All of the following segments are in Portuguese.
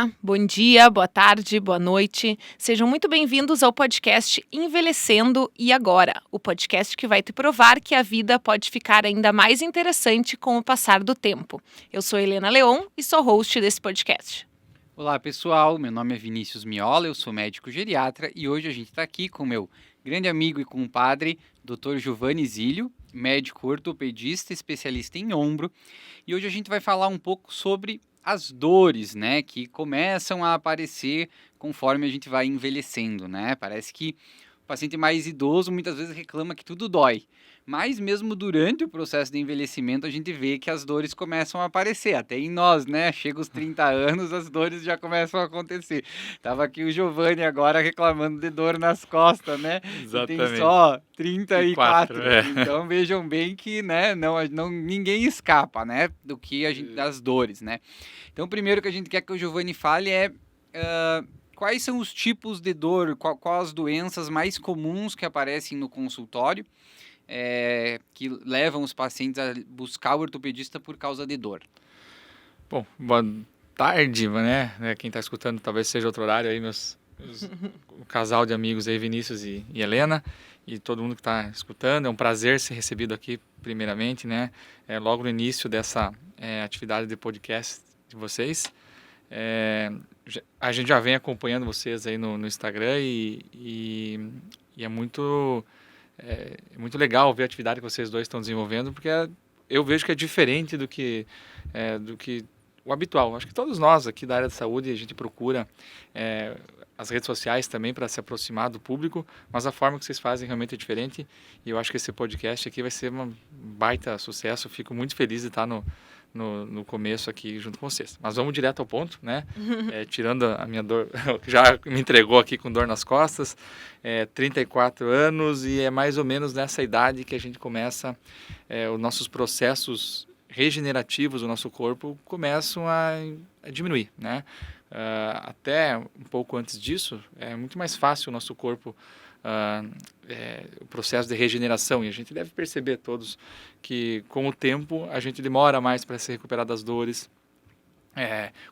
Olá, bom dia, boa tarde, boa noite. Sejam muito bem-vindos ao podcast Envelhecendo e Agora, o podcast que vai te provar que a vida pode ficar ainda mais interessante com o passar do tempo. Eu sou Helena Leon e sou host desse podcast. Olá pessoal, meu nome é Vinícius Miola, eu sou médico geriatra e hoje a gente está aqui com meu grande amigo e compadre, Dr. Giovanni Zílio, médico ortopedista, especialista em ombro, e hoje a gente vai falar um pouco sobre as dores, né, que começam a aparecer conforme a gente vai envelhecendo, né? Parece que o paciente mais idoso muitas vezes reclama que tudo dói, mas mesmo durante o processo de envelhecimento a gente vê que as dores começam a aparecer, até em nós, né? Chega os 30 anos, as dores já começam a acontecer. Tava aqui o Giovanni agora reclamando de dor nas costas, né? Exatamente. E tem só 34. É. Então vejam bem que, né, não, ninguém escapa, né, do que a gente, das dores, né? Então o primeiro que a gente quer que o Giovanni fale é quais são os tipos de dor, quais as doenças mais comuns que aparecem no consultório, que levam os pacientes a buscar o ortopedista por causa de dor. Bom, boa tarde, né? Quem está escutando talvez seja outro horário aí, o casal de amigos aí, Vinícius e Helena, e todo mundo que está escutando. É um prazer ser recebido aqui, primeiramente, né? Logo no início dessa atividade de podcast de vocês. A gente já vem acompanhando vocês aí no Instagram e é muito legal ver a atividade que vocês dois estão desenvolvendo, porque eu vejo que é diferente do que o habitual. Acho que todos nós aqui da área de saúde, a gente procura as redes sociais também para se aproximar do público, mas a forma que vocês fazem realmente é diferente, e eu acho que esse podcast aqui vai ser um baita sucesso. Eu fico muito feliz de estar no começo aqui junto com vocês. Mas vamos direto ao ponto, né? Tirando a minha dor, já me entregou aqui com dor nas costas, 34 anos, e é mais ou menos nessa idade que a gente começa, os nossos processos regenerativos do nosso corpo começam a diminuir, né? Até um pouco antes disso, é muito mais fácil o nosso corpo, o processo de regeneração, e a gente deve perceber todos que com o tempo a gente demora mais para se recuperar das dores.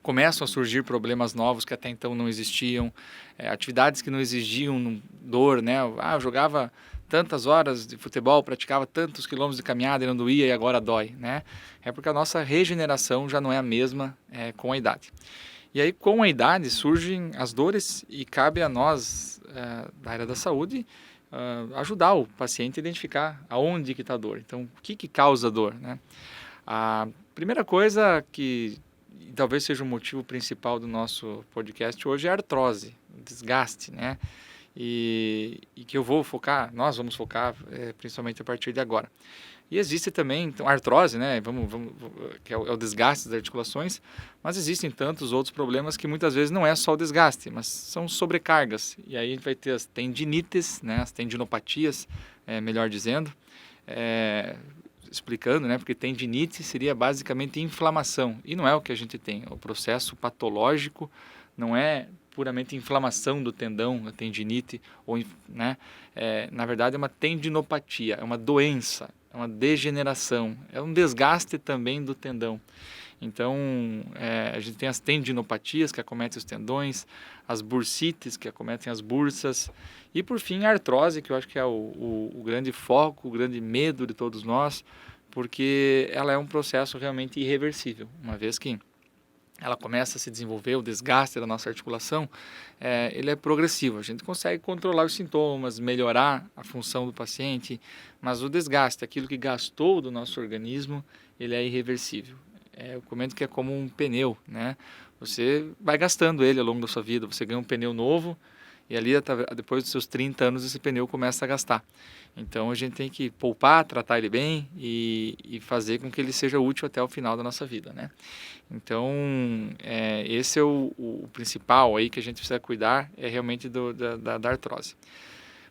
Começam a surgir problemas novos que até então não existiam, atividades que não exigiam dor, né? Eu jogava tantas horas de futebol, praticava tantos quilômetros de caminhada e não doía, e agora dói, né? É porque a nossa regeneração já não é a mesma com a idade. E aí, com a idade, surgem as dores e cabe a nós, da área da saúde, ajudar o paciente a identificar aonde que está a dor. Então, o que causa dor, né? A primeira coisa que talvez seja o motivo principal do nosso podcast hoje é a artrose, o desgaste, né? E que nós vamos focar principalmente a partir de agora. E existe também então, a artrose, né? Que é o desgaste das articulações, mas existem tantos outros problemas que muitas vezes não é só o desgaste, mas são sobrecargas. E aí a gente vai ter as tendinites, né? As tendinopatias, melhor dizendo, explicando, né? Porque tendinite seria basicamente inflamação, e não é o que a gente tem. O processo patológico não é puramente inflamação do tendão, a tendinite, né? Na verdade é uma tendinopatia, é uma doença, é uma degeneração, é um desgaste também do tendão. Então, a gente tem as tendinopatias que acometem os tendões, as bursites que acometem as bursas, e por fim a artrose, que eu acho que é o grande foco, o grande medo de todos nós, porque ela é um processo realmente irreversível, uma vez que ela começa a se desenvolver, o desgaste da nossa articulação, ele é progressivo. A gente consegue controlar os sintomas, melhorar a função do paciente, mas o desgaste, aquilo que gastou do nosso organismo, ele é irreversível. Eu comento que é como um pneu, né? Você vai gastando ele ao longo da sua vida, você ganha um pneu novo e ali depois dos seus 30 anos esse pneu começa a gastar. Então a gente tem que poupar, tratar ele bem e fazer com que ele seja útil até o final da nossa vida, né? Então esse é o principal aí que a gente precisa cuidar, é realmente da artrose.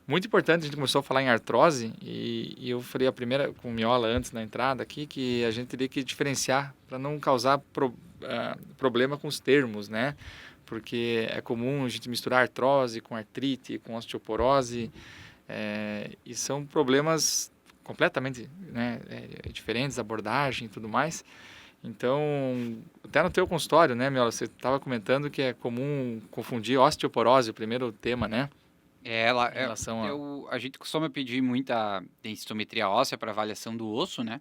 Muito importante, a gente começou a falar em artrose e eu falei a primeira com o Miola antes na entrada aqui, que a gente teria que diferenciar para não causar problema com os termos, né? Porque é comum a gente misturar artrose com artrite, com osteoporose, e são problemas completamente, né, diferentes, abordagem e tudo mais. Então, até no teu consultório, né, Miola, você estava comentando que é comum confundir osteoporose, o primeiro tema, né? Ela, Em relação a... a gente costuma pedir muita densitometria óssea para avaliação do osso, né?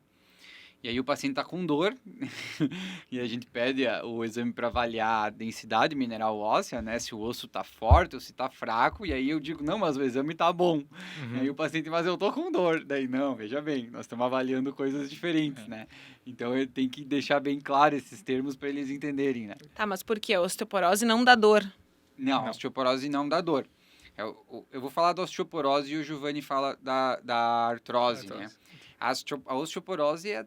E aí o paciente está com dor e a gente pede o exame para avaliar a densidade mineral óssea, né? Se o osso está forte ou se está fraco. E aí eu digo, não, mas o exame está bom. Uhum. Aí o paciente, mas eu tô com dor. Daí, não, veja bem, nós estamos avaliando coisas diferentes, né? Então eu tenho que deixar bem claro esses termos para eles entenderem, né? Tá, mas por quê? A osteoporose não dá dor. Não, a osteoporose não dá dor. Eu vou falar da osteoporose e o Giovanni fala da artrose, né? A osteoporose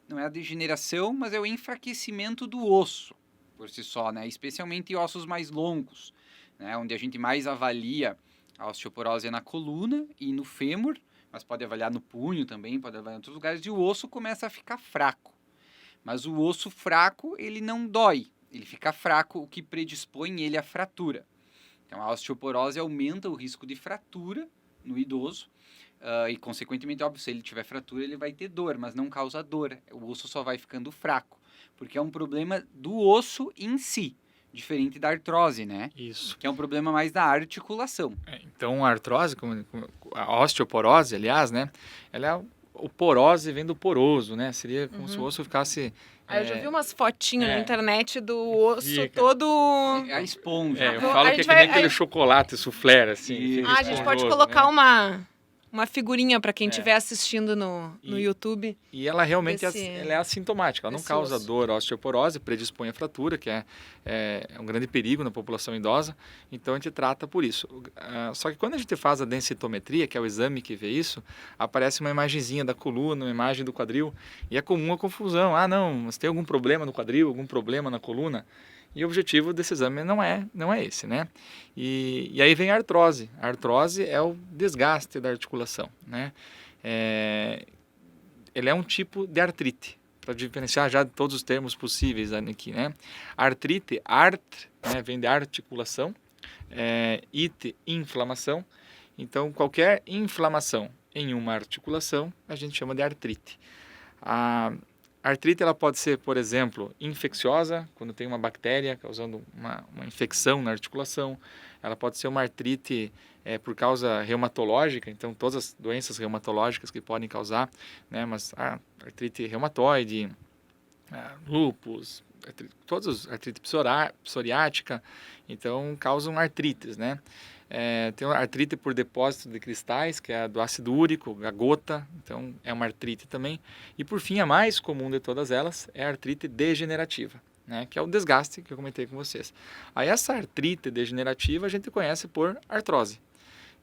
não é a degeneração, mas é o enfraquecimento do osso por si só, né? Especialmente em ossos mais longos, né? Onde a gente mais avalia a osteoporose é na coluna e no fêmur, mas pode avaliar no punho também, pode avaliar em outros lugares, e o osso começa a ficar fraco. Mas o osso fraco, ele não dói, ele fica fraco, o que predispõe ele à fratura. Então, a osteoporose aumenta o risco de fratura no idoso, e, consequentemente, óbvio, se ele tiver fratura, ele vai ter dor, mas não causa dor. O osso só vai ficando fraco, porque é um problema do osso em si, diferente da artrose, né? Isso. Que é um problema mais da articulação. Então, a artrose, a osteoporose, aliás, né? Ela é o porose vem do poroso, né? Seria como se o osso ficasse... Eu já vi umas fotinhas na internet do osso Fica. todo... É a esponja. eu A falo gente que é que nem vai- aquele chocolate soufflé, assim. Isso. fica a gente pode esponjoso, colocar né? uma figurinha para quem estiver assistindo no E- YouTube. E ela realmente Desse- ela é assintomática, ela não desse causa osso. dor. A osteoporose predispõe à fratura, que é um grande perigo na população idosa, então a gente trata por isso. Só que quando a gente faz a densitometria, que é o exame que vê isso, aparece uma imagenzinha da coluna, uma imagem do quadril, e é comum a confusão. Ah, não, mas tem algum problema no quadril, algum problema na coluna? E o objetivo desse exame não é esse, né? E aí vem a artrose. A artrose é o desgaste da articulação, né? Ele é um tipo de artrite, para diferenciar já de todos os termos possíveis aqui, né? Artrite, né, vem de articulação, ite, inflamação. Então, qualquer inflamação em uma articulação, a gente chama de artrite. A artrite ela pode ser, por exemplo, infecciosa, quando tem uma bactéria causando uma infecção na articulação. Ela pode ser uma artrite por causa reumatológica, então todas as doenças reumatológicas que podem causar, né? Mas artrite reumatoide, lúpus, todas as artrite psoriática, então causam artrites, né? Tem uma artrite por depósito de cristais, que é a do ácido úrico, a gota, então é uma artrite também. E por fim, a mais comum de todas elas é a artrite degenerativa, né, que é o desgaste que eu comentei com vocês. Aí essa artrite degenerativa a gente conhece por artrose.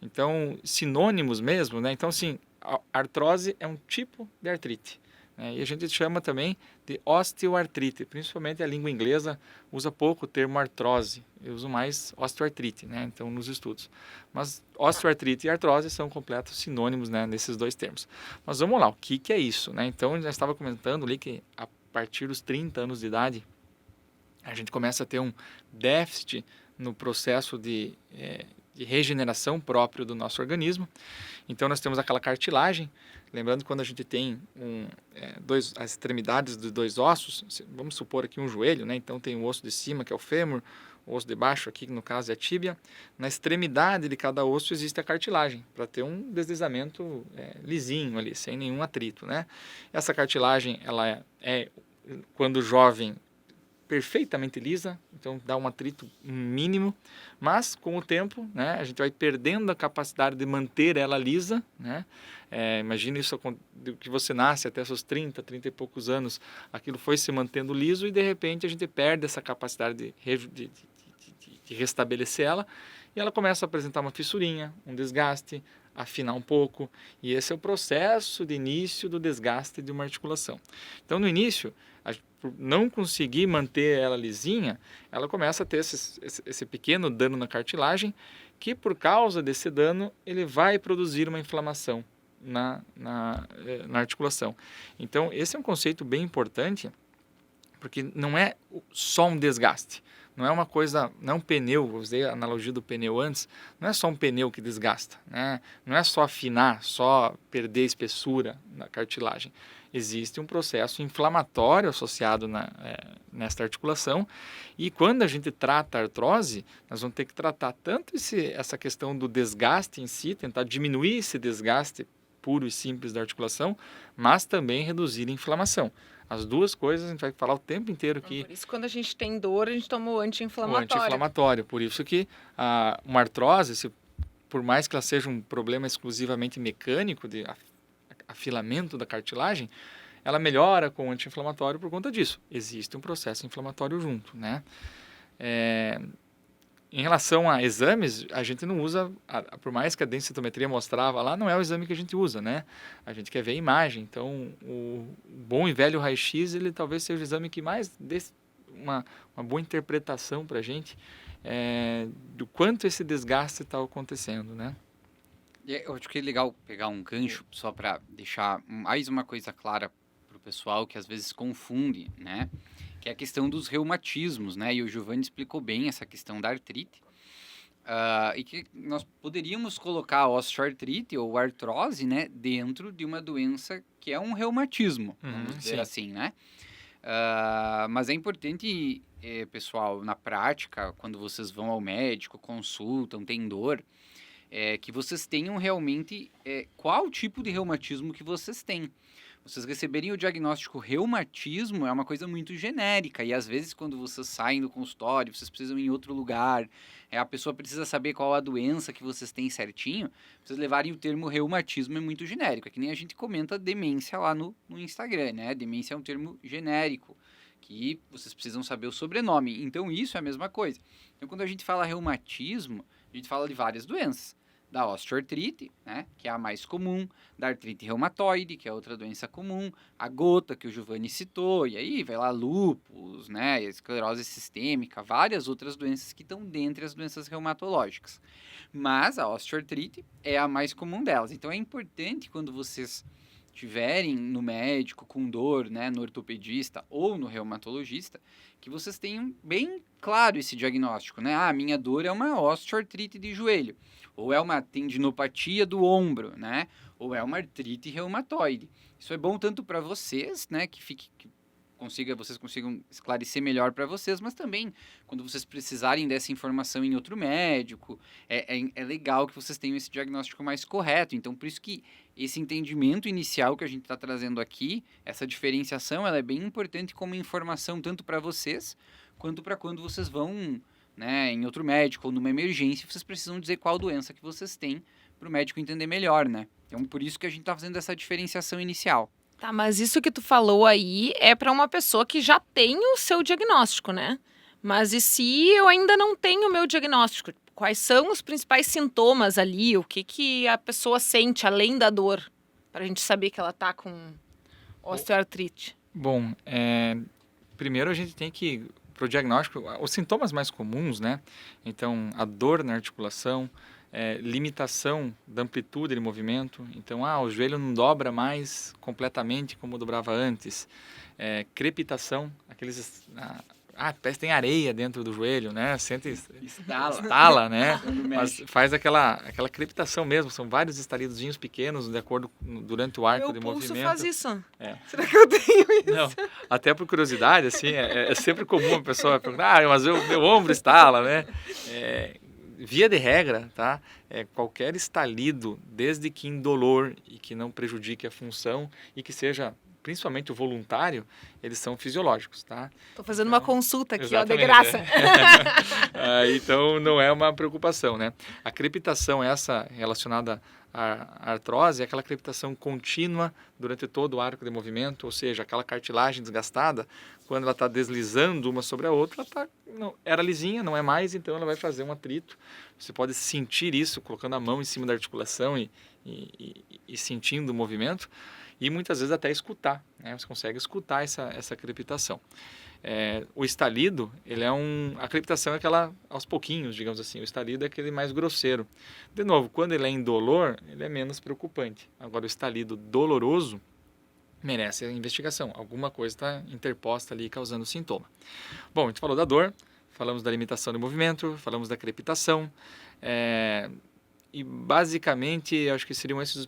Então, sinônimos mesmo, né? Então, assim, a artrose é um tipo de artrite, né? E a gente chama também de osteoartrite, principalmente a língua inglesa usa pouco o termo artrose, eu uso mais osteoartrite, né? Então, nos estudos. Mas osteoartrite e artrose são completos sinônimos, né, nesses dois termos. Mas vamos lá, o que é isso, né? Então, eu já estava comentando ali que a partir dos 30 anos de idade, a gente começa a ter um déficit no processo de regeneração próprio do nosso organismo. Então, nós temos aquela cartilagem. Lembrando que quando a gente tem as extremidades dos dois ossos, vamos supor aqui um joelho, né? Então, tem o osso de cima, que é o fêmur, o osso de baixo aqui, que no caso é a tíbia. Na extremidade de cada osso existe a cartilagem, para ter um deslizamento lisinho ali, sem nenhum atrito, né? Essa cartilagem, ela quando jovem, perfeitamente lisa, então dá um atrito mínimo, mas com o tempo, né, a gente vai perdendo a capacidade de manter ela lisa, né? Imagina isso que você nasce até seus 30 e poucos anos, aquilo foi se mantendo liso e de repente a gente perde essa capacidade de restabelecer ela e ela começa a apresentar uma fissurinha, um desgaste, afinar um pouco, e esse é o processo de início do desgaste de uma articulação. Então, no início, por não conseguir manter ela lisinha, ela começa a ter esse pequeno dano na cartilagem, que por causa desse dano, ele vai produzir uma inflamação na articulação. Então, esse é um conceito bem importante, porque não é só um desgaste, Não é uma coisa, não é um pneu, eu usei a analogia do pneu antes, não é só um pneu que desgasta, né? Não é só afinar, só perder espessura na cartilagem. Existe um processo inflamatório associado nesta articulação, e quando a gente trata a artrose, nós vamos ter que tratar tanto essa questão do desgaste em si, tentar diminuir esse desgaste puro e simples da articulação, mas também reduzir a inflamação. As duas coisas a gente vai falar o tempo inteiro que... Por isso, quando a gente tem dor, a gente toma o O anti-inflamatório. anti-inflamatório. Por isso que uma artrose, por mais que ela seja um problema exclusivamente mecânico, de afilamento da cartilagem, ela melhora com o anti-inflamatório por conta disso. Existe um processo inflamatório junto, né? Em relação a exames, a gente não usa, por mais que a densitometria mostrava lá, não é o exame que a gente usa, né? A gente quer ver a imagem. Então, o bom e velho raio-x, ele talvez seja o exame que mais dê uma boa interpretação para a gente do quanto esse desgaste está acontecendo, né? Eu acho que é legal pegar um gancho só para deixar mais uma coisa clara para o pessoal que às vezes confunde, né? Que é a questão dos reumatismos, né? E o Giovanni explicou bem essa questão da artrite. E que nós poderíamos colocar a osteoartrite ou artrose, né, dentro de uma doença que é um reumatismo, vamos dizer assim, né? Mas é importante, pessoal, na prática, quando vocês vão ao médico, consultam, tem dor, que vocês tenham realmente qual tipo de reumatismo que vocês têm. Vocês receberem o diagnóstico reumatismo é uma coisa muito genérica, e às vezes quando vocês saem do consultório, vocês precisam ir em outro lugar, a pessoa precisa saber qual a doença que vocês têm certinho, vocês levarem o termo reumatismo é muito genérico, é que nem a gente comenta demência lá no Instagram, né? Demência é um termo genérico, que vocês precisam saber o sobrenome, então isso é a mesma coisa. Então quando a gente fala reumatismo, a gente fala de várias doenças. Da osteoartrite, né, que é a mais comum, da artrite reumatoide, que é outra doença comum, a gota, que o Giovanni citou, e aí vai lá lúpus, né, esclerose sistêmica, várias outras doenças que estão dentre as doenças reumatológicas. Mas a osteoartrite é a mais comum delas. Então é importante quando vocês tiverem no médico com dor, né, no ortopedista ou no reumatologista, que vocês tenham bem claro esse diagnóstico, né? Ah, minha dor é uma osteoartrite de joelho, ou é uma tendinopatia do ombro, né? Ou é uma artrite reumatoide. Isso é bom tanto para vocês, né, vocês consigam esclarecer melhor para vocês, mas também quando vocês precisarem dessa informação em outro médico, é legal que vocês tenham esse diagnóstico mais correto. Então, por isso que esse entendimento inicial que a gente está trazendo aqui, essa diferenciação, ela é bem importante como informação tanto para vocês, quanto para quando vocês vão, né, em outro médico ou numa emergência, vocês precisam dizer qual doença que vocês têm para o médico entender melhor, né? Então, por isso que a gente está fazendo essa diferenciação inicial. Tá, mas isso que tu falou aí é para uma pessoa que já tem o seu diagnóstico, né? Mas e se eu ainda não tenho o meu diagnóstico? Quais são os principais sintomas ali? O que a pessoa sente além da dor? Para a gente saber que ela tá com osteoartrite. Bom, primeiro a gente tem que, para o diagnóstico, os sintomas mais comuns, né? Então, a dor na articulação, limitação da amplitude de movimento. Então, o joelho não dobra mais completamente como dobrava antes. Crepitação, parece que tem areia dentro do joelho, né? Sente estala, né? Mas faz aquela crepitação mesmo. São vários estalidozinhos pequenos durante o arco de movimento. Meu pulso faz isso. Será que eu tenho isso? Não, até por curiosidade, assim, é sempre comum a pessoa perguntar, mas meu ombro estala, né? Via de regra, tá? Qualquer estalido, desde que indolor e que não prejudique a função e que seja principalmente o voluntário, eles são fisiológicos, tá? Tô fazendo uma consulta aqui, exatamente, ó, de graça. Então não é uma preocupação, né? A crepitação essa relacionada à artrose é aquela crepitação contínua durante todo o arco de movimento, ou seja, aquela cartilagem desgastada, quando ela está deslizando uma sobre a outra, era lisinha, não é mais, então ela vai fazer um atrito. Você pode sentir isso colocando a mão em cima da articulação e sentindo o movimento. E muitas vezes até escutar, né? Você consegue escutar essa crepitação. O estalido, a crepitação é aquela aos pouquinhos, digamos assim. O estalido é aquele mais grosseiro. De novo, quando ele é indolor, ele é menos preocupante. Agora, o estalido doloroso merece a investigação. Alguma coisa está interposta ali causando sintoma. Bom, a gente falou da dor, falamos da limitação do movimento, falamos da crepitação, e basicamente acho que seriam esses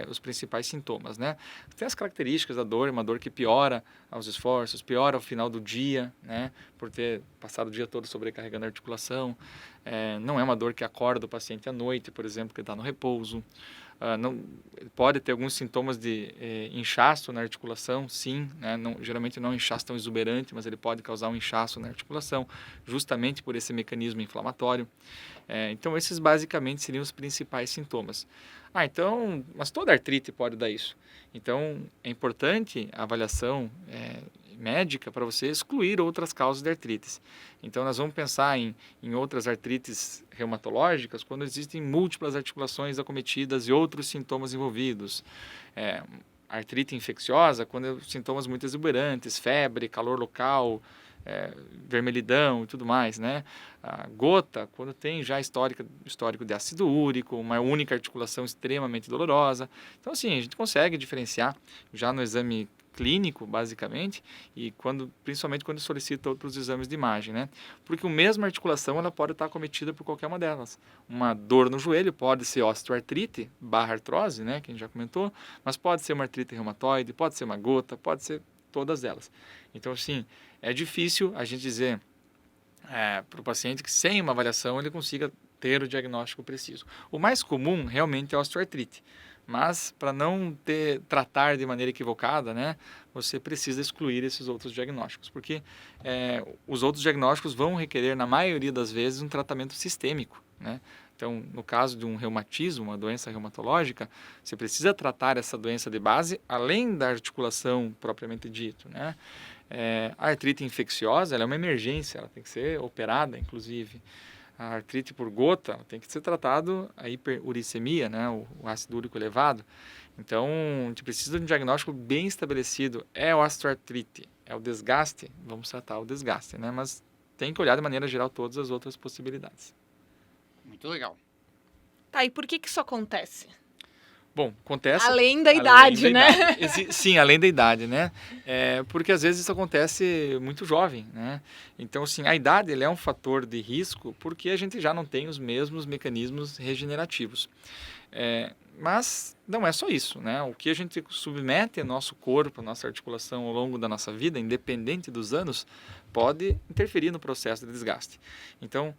os principais sintomas, né? Tem as características da dor, uma dor que piora aos esforços, piora ao final do dia, né? Por ter passado o dia todo sobrecarregando a articulação. Não é uma dor que acorda o paciente à noite, por exemplo, que está no repouso. Não, pode ter alguns sintomas de inchaço na articulação, sim, né? Geralmente não é um inchaço tão exuberante, mas ele pode causar um inchaço na articulação, justamente por esse mecanismo inflamatório. Então, esses basicamente seriam os principais sintomas. Mas toda artrite pode dar isso. Então, é importante a avaliação médica para você excluir outras causas de artrites. Então, nós vamos pensar em outras artrites reumatológicas quando existem múltiplas articulações acometidas e outros sintomas envolvidos. Artrite infecciosa, quando sintomas muito exuberantes, febre, calor local, vermelhidão e tudo mais, né? A gota, quando tem já histórico de ácido úrico, uma única articulação extremamente dolorosa. Então, assim, a gente consegue diferenciar já no exame clínico, basicamente, e principalmente quando solicita outros exames de imagem, né? Porque a mesma articulação ela pode estar acometida por qualquer uma delas. Uma dor no joelho pode ser osteoartrite / artrose, né? Que a gente já comentou, mas pode ser uma artrite reumatoide, pode ser uma gota, pode ser todas elas. Então, assim, é difícil a gente dizer para o paciente que sem uma avaliação ele consiga ter o diagnóstico preciso. O mais comum realmente é a osteoartrite, mas para não tratar de maneira equivocada, né, você precisa excluir esses outros diagnósticos, porque os outros diagnósticos vão requerer, na maioria das vezes, um tratamento sistêmico, né? Então, no caso de um reumatismo, uma doença reumatológica, você precisa tratar essa doença de base, além da articulação propriamente dito, né? A artrite infecciosa, ela é uma emergência, ela tem que ser operada, inclusive. A artrite por gota tem que ser tratado a hiperuricemia, né? O ácido úrico elevado. Então, a gente precisa de um diagnóstico bem estabelecido. É osteoartrite, é o desgaste, vamos tratar o desgaste, né? Mas tem que olhar de maneira geral todas as outras possibilidades. Muito legal. Tá, e por que isso acontece? Bom, acontece... Além da idade, né? Sim, além da idade, né? Porque às vezes isso acontece muito jovem, né? Então, assim, a idade é um fator de risco porque a gente já não tem os mesmos mecanismos regenerativos. Mas não é só isso, né? O que a gente submete ao nosso corpo, a nossa articulação ao longo da nossa vida, independente dos anos, pode interferir no processo de desgaste. Então,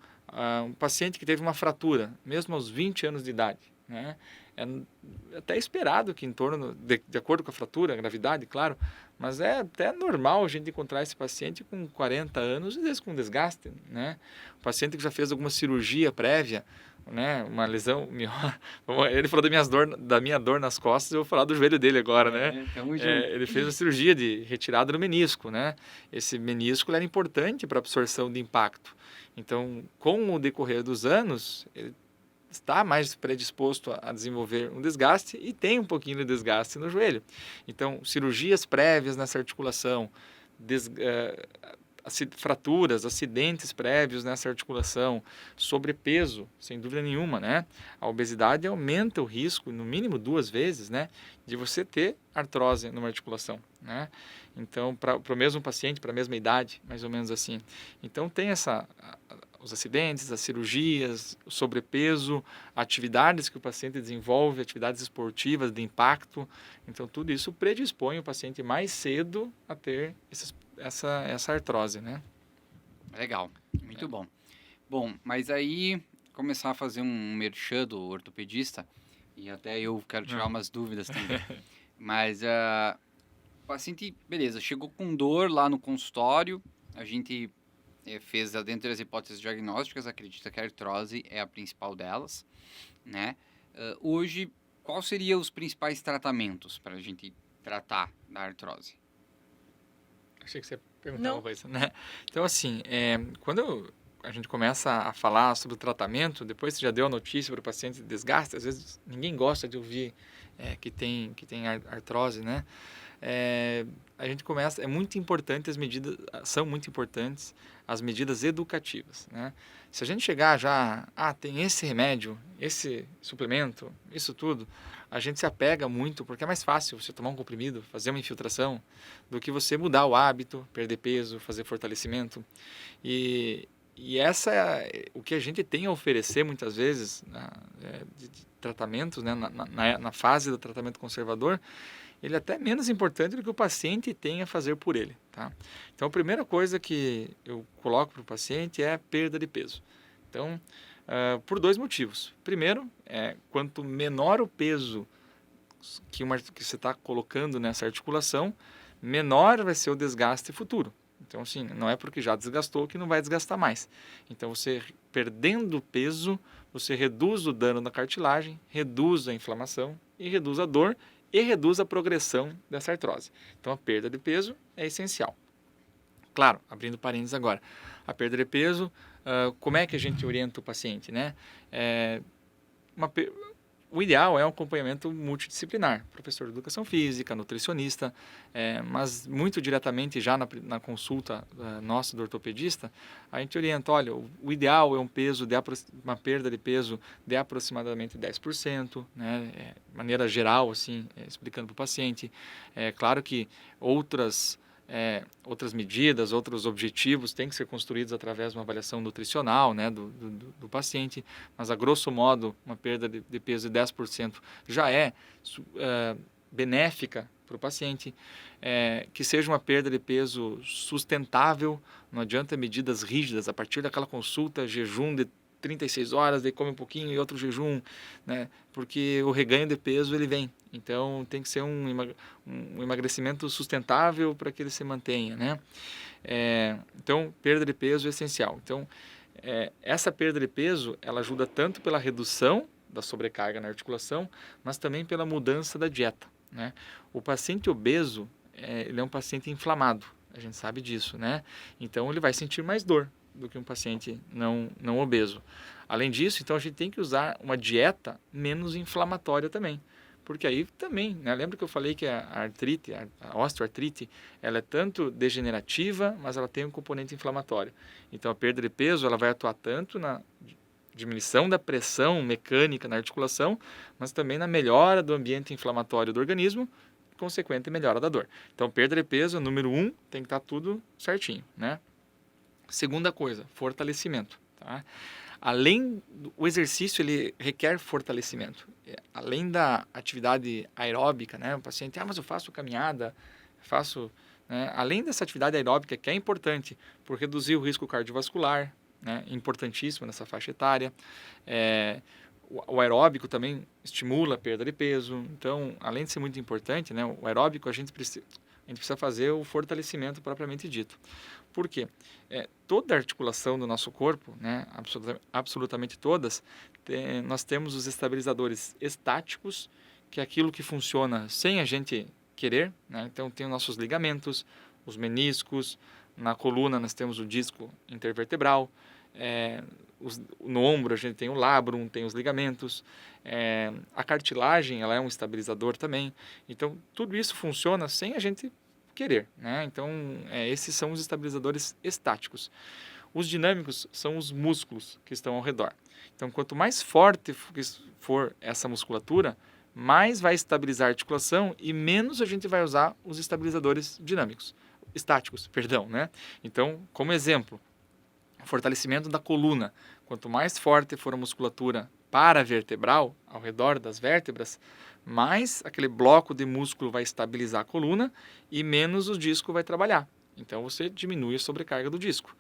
um paciente que teve uma fratura, mesmo aos 20 anos de idade, né? É até esperado que em torno, de acordo com a fratura, a gravidade, claro, mas é até normal a gente encontrar esse paciente com 40 anos, às vezes com desgaste, né? O paciente que já fez alguma cirurgia prévia, né? Uma lesão, ele falou da minha dor nas costas, eu vou falar do joelho dele agora, né? Ele fez a cirurgia de retirada do menisco, né? Esse menisco era importante para a absorção de impacto. Então, com o decorrer dos anos, ele está mais predisposto a desenvolver um desgaste e tem um pouquinho de desgaste no joelho. Então, cirurgias prévias nessa articulação, fraturas, acidentes prévios nessa articulação, sobrepeso, sem dúvida nenhuma, né? A obesidade aumenta o risco, no mínimo 2 vezes, né? De você ter artrose numa articulação, né? Então, para o mesmo paciente, para a mesma idade, mais ou menos assim. Então, tem os acidentes, as cirurgias, o sobrepeso, atividades que o paciente desenvolve, atividades esportivas de impacto. Então, tudo isso predispõe o paciente mais cedo a ter essa artrose, né? Legal, muito bom. Bom, mas aí começar a fazer um merchan do ortopedista, e até eu quero tirar umas dúvidas também. Mas o paciente, beleza, chegou com dor lá no consultório, a gente fez, dentre as hipóteses diagnósticas, acredita que a artrose é a principal delas, né? Hoje, quais seriam os principais tratamentos para a gente tratar da artrose? Achei que você ia perguntar uma coisa, né? Então, assim, quando a gente começa a falar sobre o tratamento, depois você já deu a notícia para o paciente de desgaste, às vezes ninguém gosta de ouvir que tem artrose, né? a gente começa, é muito importante as medidas, são muito importantes as medidas educativas, né? Se a gente chegar já, tem esse remédio, esse suplemento, isso tudo, a gente se apega muito, porque é mais fácil você tomar um comprimido, fazer uma infiltração, do que você mudar o hábito, perder peso, fazer fortalecimento. E essa é o que a gente tem a oferecer muitas vezes de tratamentos, né, na fase do tratamento conservador, ele é até menos importante do que o paciente tem a fazer por ele, tá? Então, a primeira coisa que eu coloco para o paciente é a perda de peso. Então, por 2 motivos. Primeiro, quanto menor o peso que você está colocando nessa articulação, menor vai ser o desgaste futuro. Então, assim, não é porque já desgastou que não vai desgastar mais. Então, você perdendo peso, você reduz o dano da cartilagem, reduz a inflamação e reduz a dor e reduz a progressão dessa artrose. Então, a perda de peso é essencial. Claro, abrindo parênteses agora, a perda de peso, como é que a gente orienta o paciente, né? O ideal é um acompanhamento multidisciplinar, professor de educação física, nutricionista, mas muito diretamente já na consulta nossa do ortopedista, a gente orienta, olha, o ideal é uma perda de peso de aproximadamente 10%, né, de maneira geral, assim, explicando para o paciente. É claro que outras medidas, outros objetivos têm que ser construídos através de uma avaliação nutricional, né, do paciente, mas a grosso modo uma perda de peso de 10% já é benéfica para o paciente, que seja uma perda de peso sustentável, não adianta medidas rígidas, a partir daquela consulta, jejum de 36 horas, daí come um pouquinho e outro jejum, né? Porque o reganho de peso ele vem. Então tem que ser um emagrecimento sustentável para que ele se mantenha, né? Então perda de peso é essencial. Então essa perda de peso ela ajuda tanto pela redução da sobrecarga na articulação, mas também pela mudança da dieta, né? O paciente obeso ele é um paciente inflamado, a gente sabe disso, né? Então ele vai sentir mais dor do que um paciente não obeso. Além disso, então a gente tem que usar uma dieta menos inflamatória também, porque aí também, né, lembra que eu falei que a artrite, a osteoartrite, ela é tanto degenerativa, mas ela tem um componente inflamatório. Então a perda de peso ela vai atuar tanto na diminuição da pressão mecânica na articulação, mas também na melhora do ambiente inflamatório do organismo, consequente melhora da dor. Então perda de peso, número 1, tem que estar tudo certinho, né? Segunda coisa, fortalecimento, tá? O exercício ele requer fortalecimento. Além da atividade aeróbica, né? O paciente, mas eu faço caminhada, né? Além dessa atividade aeróbica que é importante por reduzir o risco cardiovascular, né? Importantíssimo nessa faixa etária. O aeróbico também estimula a perda de peso. Então, além de ser muito importante, né? O aeróbico a gente precisa fazer o fortalecimento propriamente dito. Por quê? Toda a articulação do nosso corpo, né, absolutamente todas, nós temos os estabilizadores estáticos, que é aquilo que funciona sem a gente querer, né? Então tem os nossos ligamentos, os meniscos, na coluna nós temos o disco intervertebral, no ombro a gente tem o labrum, tem os ligamentos, a cartilagem ela é um estabilizador também. Então tudo isso funciona sem a gente querer, né? Então esses são os estabilizadores estáticos. Os dinâmicos são os músculos que estão ao redor. Então quanto mais forte for essa musculatura, mais vai estabilizar a articulação e menos a gente vai usar os estabilizadores estáticos, perdão, né? Então, como exemplo, fortalecimento da coluna. Quanto mais forte for a musculatura paravertebral, ao redor das vértebras, mais aquele bloco de músculo vai estabilizar a coluna e menos o disco vai trabalhar. Então você diminui a sobrecarga do disco.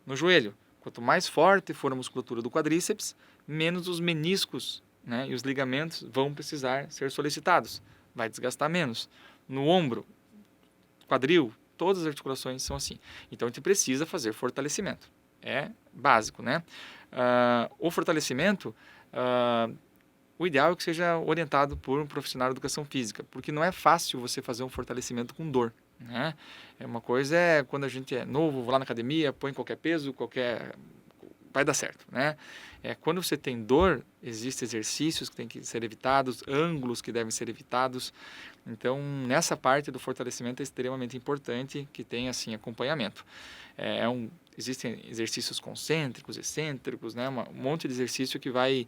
No joelho, quanto mais forte for a musculatura do quadríceps, menos os meniscos, né, e os ligamentos vão precisar ser solicitados. Vai desgastar menos. No ombro, quadril, todas as articulações são assim. Então a gente precisa fazer fortalecimento. É básico, né? O fortalecimento, o ideal é que seja orientado por um profissional de educação física, porque não é fácil você fazer um fortalecimento com dor, né? Uma coisa é quando a gente é novo, vou lá na academia, põe qualquer peso, vai dar certo, né? Quando você tem dor, existem exercícios que têm que ser evitados, ângulos que devem ser evitados. Então, nessa parte do fortalecimento é extremamente importante que tenha, assim, acompanhamento. Existem exercícios concêntricos, excêntricos, né? Um monte de exercício que vai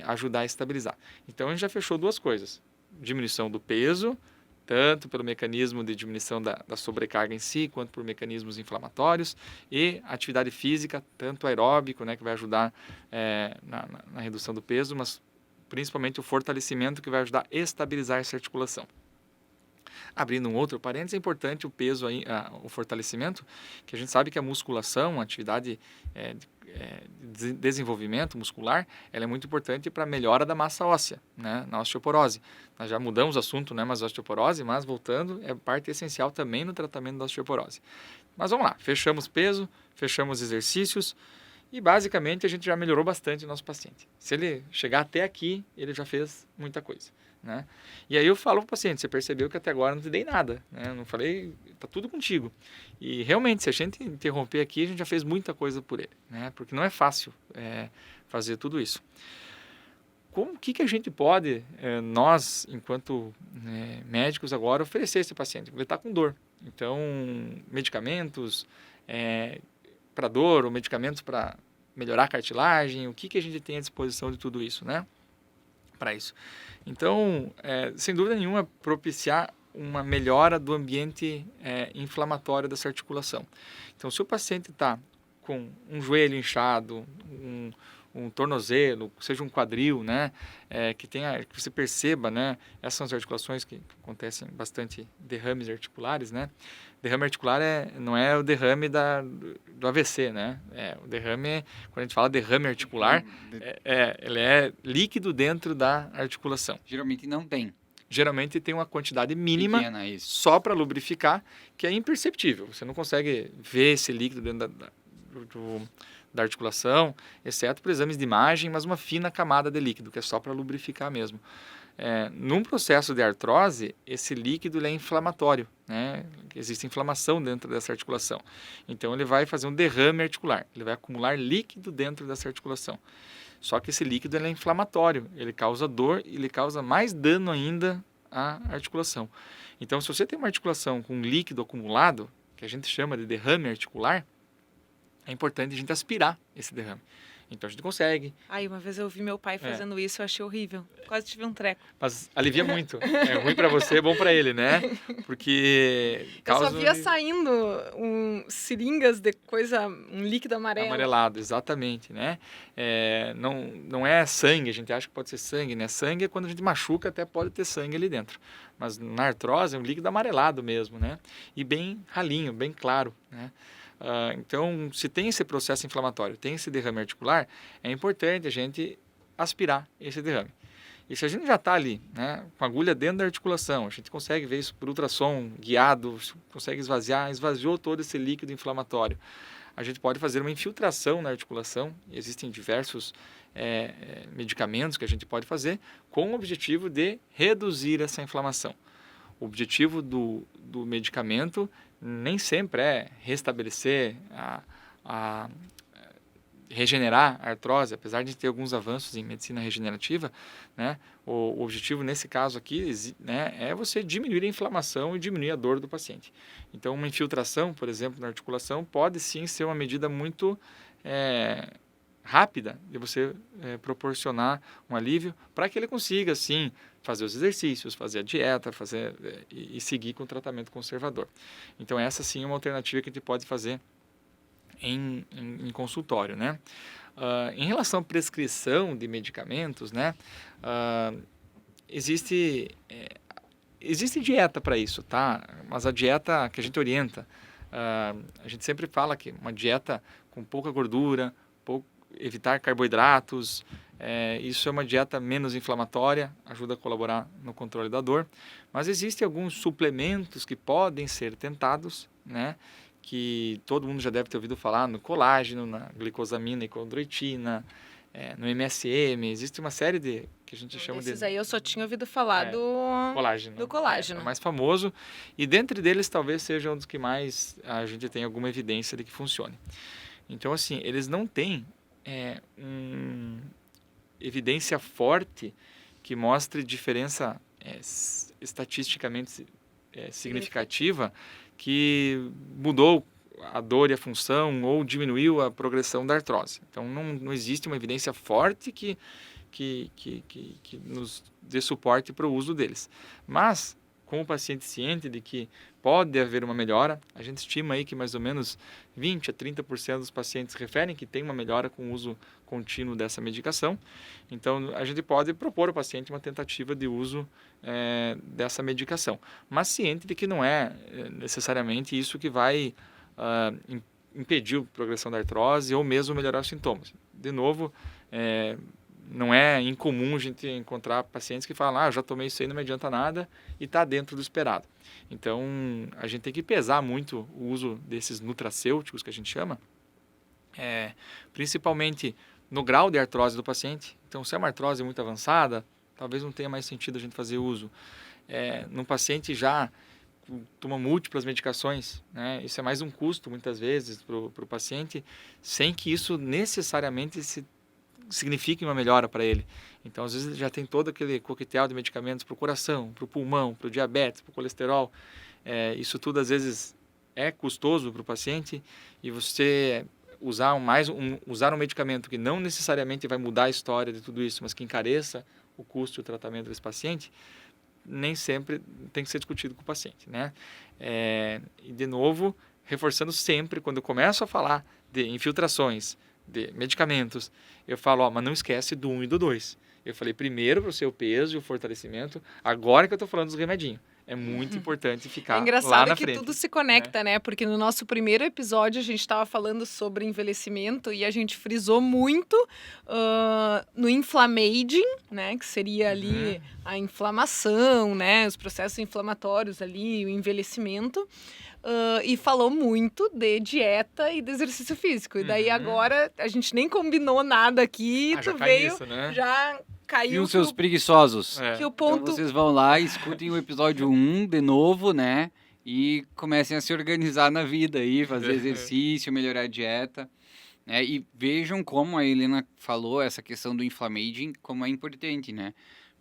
ajudar a estabilizar. Então, a gente já fechou duas coisas. Diminuição do peso, tanto pelo mecanismo de diminuição da sobrecarga em si, quanto por mecanismos inflamatórios, e atividade física, tanto aeróbico, né, que vai ajudar na redução do peso, mas principalmente o fortalecimento que vai ajudar a estabilizar essa articulação. Abrindo um outro parênteses, é importante o peso, o fortalecimento, que a gente sabe que a musculação, a atividade de desenvolvimento muscular, ela é muito importante para a melhora da massa óssea, né, na osteoporose. Nós já mudamos o assunto, né, mas a osteoporose, mas voltando, é parte essencial também no tratamento da osteoporose. Mas vamos lá, fechamos peso, fechamos exercícios, e basicamente a gente já melhorou bastante o nosso paciente. Se ele chegar até aqui, ele já fez muita coisa, né? E aí eu falo para o paciente, você percebeu que até agora não te dei nada, né? Eu não falei, tá tudo contigo. E realmente, se a gente interromper aqui, a gente já fez muita coisa por ele, né? Porque não é fácil fazer tudo isso. O que a gente pode, nós, enquanto médicos agora, oferecer a esse paciente? Ele está com dor. Então, medicamentos para dor, ou medicamentos para melhorar a cartilagem, o que a gente tem à disposição de tudo isso, né? Para isso. Então, sem dúvida nenhuma, propiciar uma melhora do ambiente inflamatório dessa articulação. Então, se o paciente está com um joelho inchado, um tornozelo, seja um quadril, né, que você perceba, né, essas são as articulações que acontecem bastante derrames articulares, né. Derrame articular não é o derrame do AVC, né. O derrame, quando a gente fala derrame articular, ele é líquido dentro da articulação. Geralmente não tem. Geralmente tem uma quantidade mínima Pequena, isso. só para lubrificar, que é imperceptível. Você não consegue ver esse líquido dentro da articulação, exceto por exames de imagem, mas uma fina camada de líquido, que é só para lubrificar mesmo. Num processo de artrose, esse líquido ele é inflamatório, né? Existe inflamação dentro dessa articulação. Então, ele vai fazer um derrame articular, ele vai acumular líquido dentro dessa articulação. Só que esse líquido ele é inflamatório, ele causa dor e ele causa mais dano ainda à articulação. Então, se você tem uma articulação com líquido acumulado, que a gente chama de derrame articular, é importante a gente aspirar esse derrame. Então a gente consegue. Uma vez eu vi meu pai fazendo isso, eu achei horrível. Quase tive um treco. Mas alivia muito. É ruim para você, é bom para ele, né? Porque causa... Eu só via saindo seringas de um líquido amarelo. Amarelado, exatamente, né? Não é sangue, a gente acha que pode ser sangue, né? Sangue é quando a gente machuca, até pode ter sangue ali dentro. Mas na artrose é um líquido amarelado mesmo, né? E bem ralinho, bem claro, né? Então, se tem esse processo inflamatório, tem esse derrame articular, é importante a gente aspirar esse derrame. E se a gente já está ali, né, com a agulha dentro da articulação, a gente consegue ver isso por ultrassom guiado, consegue esvaziou todo esse líquido inflamatório. A gente pode fazer uma infiltração na articulação, existem diversos medicamentos que a gente pode fazer com o objetivo de reduzir essa inflamação. O objetivo do medicamento nem sempre é restabelecer, regenerar a artrose, apesar de ter alguns avanços em medicina regenerativa, né? O objetivo nesse caso aqui, né, é você diminuir a inflamação e diminuir a dor do paciente. Então, uma infiltração, por exemplo, na articulação, pode sim ser uma medida muito rápida de você proporcionar um alívio para que ele consiga, sim, fazer os exercícios, fazer a dieta, e seguir com o tratamento conservador. Então, essa sim é uma alternativa que a gente pode fazer em consultório, né? Em relação à prescrição de medicamentos, né? Existe dieta para isso, tá? Mas a dieta que a gente orienta, a gente sempre fala que uma dieta com pouca gordura, evitar carboidratos, isso é uma dieta menos inflamatória, ajuda a colaborar no controle da dor. Mas existem alguns suplementos que podem ser tentados, né? Que todo mundo já deve ter ouvido falar, no colágeno, na glicosamina e condroitina, no MSM, existe uma série que a gente chama de... Esses aí eu só tinha ouvido falar do colágeno. Do colágeno. É o mais famoso, e dentre deles talvez seja um dos que mais a gente tem alguma evidência de que funcione. Então, assim, eles não têm evidência forte que mostre diferença estatisticamente significativa que mudou a dor e a função ou diminuiu a progressão da artrose. Então, não existe uma evidência forte que nos dê suporte para o uso deles. Mas, com o paciente ciente de que pode haver uma melhora, a gente estima aí que mais ou menos 20 a 30% dos pacientes referem que tem uma melhora com o uso contínuo dessa medicação. Então, a gente pode propor ao paciente uma tentativa de uso dessa medicação, mas ciente de que não é necessariamente isso que vai impedir a progressão da artrose ou mesmo melhorar os sintomas. De novo, não é incomum a gente encontrar pacientes que falam, eu já tomei isso aí, não me adianta nada, e está dentro do esperado. Então, a gente tem que pesar muito o uso desses nutracêuticos, que a gente chama, principalmente no grau de artrose do paciente. Então, se é uma artrose muito avançada, talvez não tenha mais sentido a gente fazer uso. Num paciente já toma múltiplas medicações, né? Isso é mais um custo, muitas vezes, para o paciente, sem que isso necessariamente signifique uma melhora para ele. Então, às vezes, ele já tem todo aquele coquetel de medicamentos para o coração, para o pulmão, para o diabetes, para o colesterol. Isso tudo, às vezes, é custoso para o paciente, e você usar um medicamento que não necessariamente vai mudar a história de tudo isso, mas que encareça o custo e o tratamento desse paciente, nem sempre tem que ser discutido com o paciente, né? E, de novo, reforçando sempre, quando eu começo a falar de infiltrações, de medicamentos, eu falo, mas não esquece do 1 e do 2. Eu falei primeiro para o seu peso e o fortalecimento, agora que eu estou falando dos remedinhos. É muito importante ficar lá na frente. É engraçado que tudo se conecta, né? Porque no nosso primeiro episódio a gente estava falando sobre envelhecimento e a gente frisou muito no inflammaging, né? Que seria ali a inflamação, né? Os processos inflamatórios ali, o envelhecimento. E falou muito de dieta e de exercício físico. E daí agora a gente nem combinou nada aqui, tu veio, nisso, né? já caiu. E os seus preguiçosos? Que o ponto... Então vocês vão lá, escutem o episódio 1 de novo, né? E comecem a se organizar na vida aí, fazer exercício, melhorar a dieta. Né? E vejam como a Helena falou, essa questão do inflammaging, como é importante, né?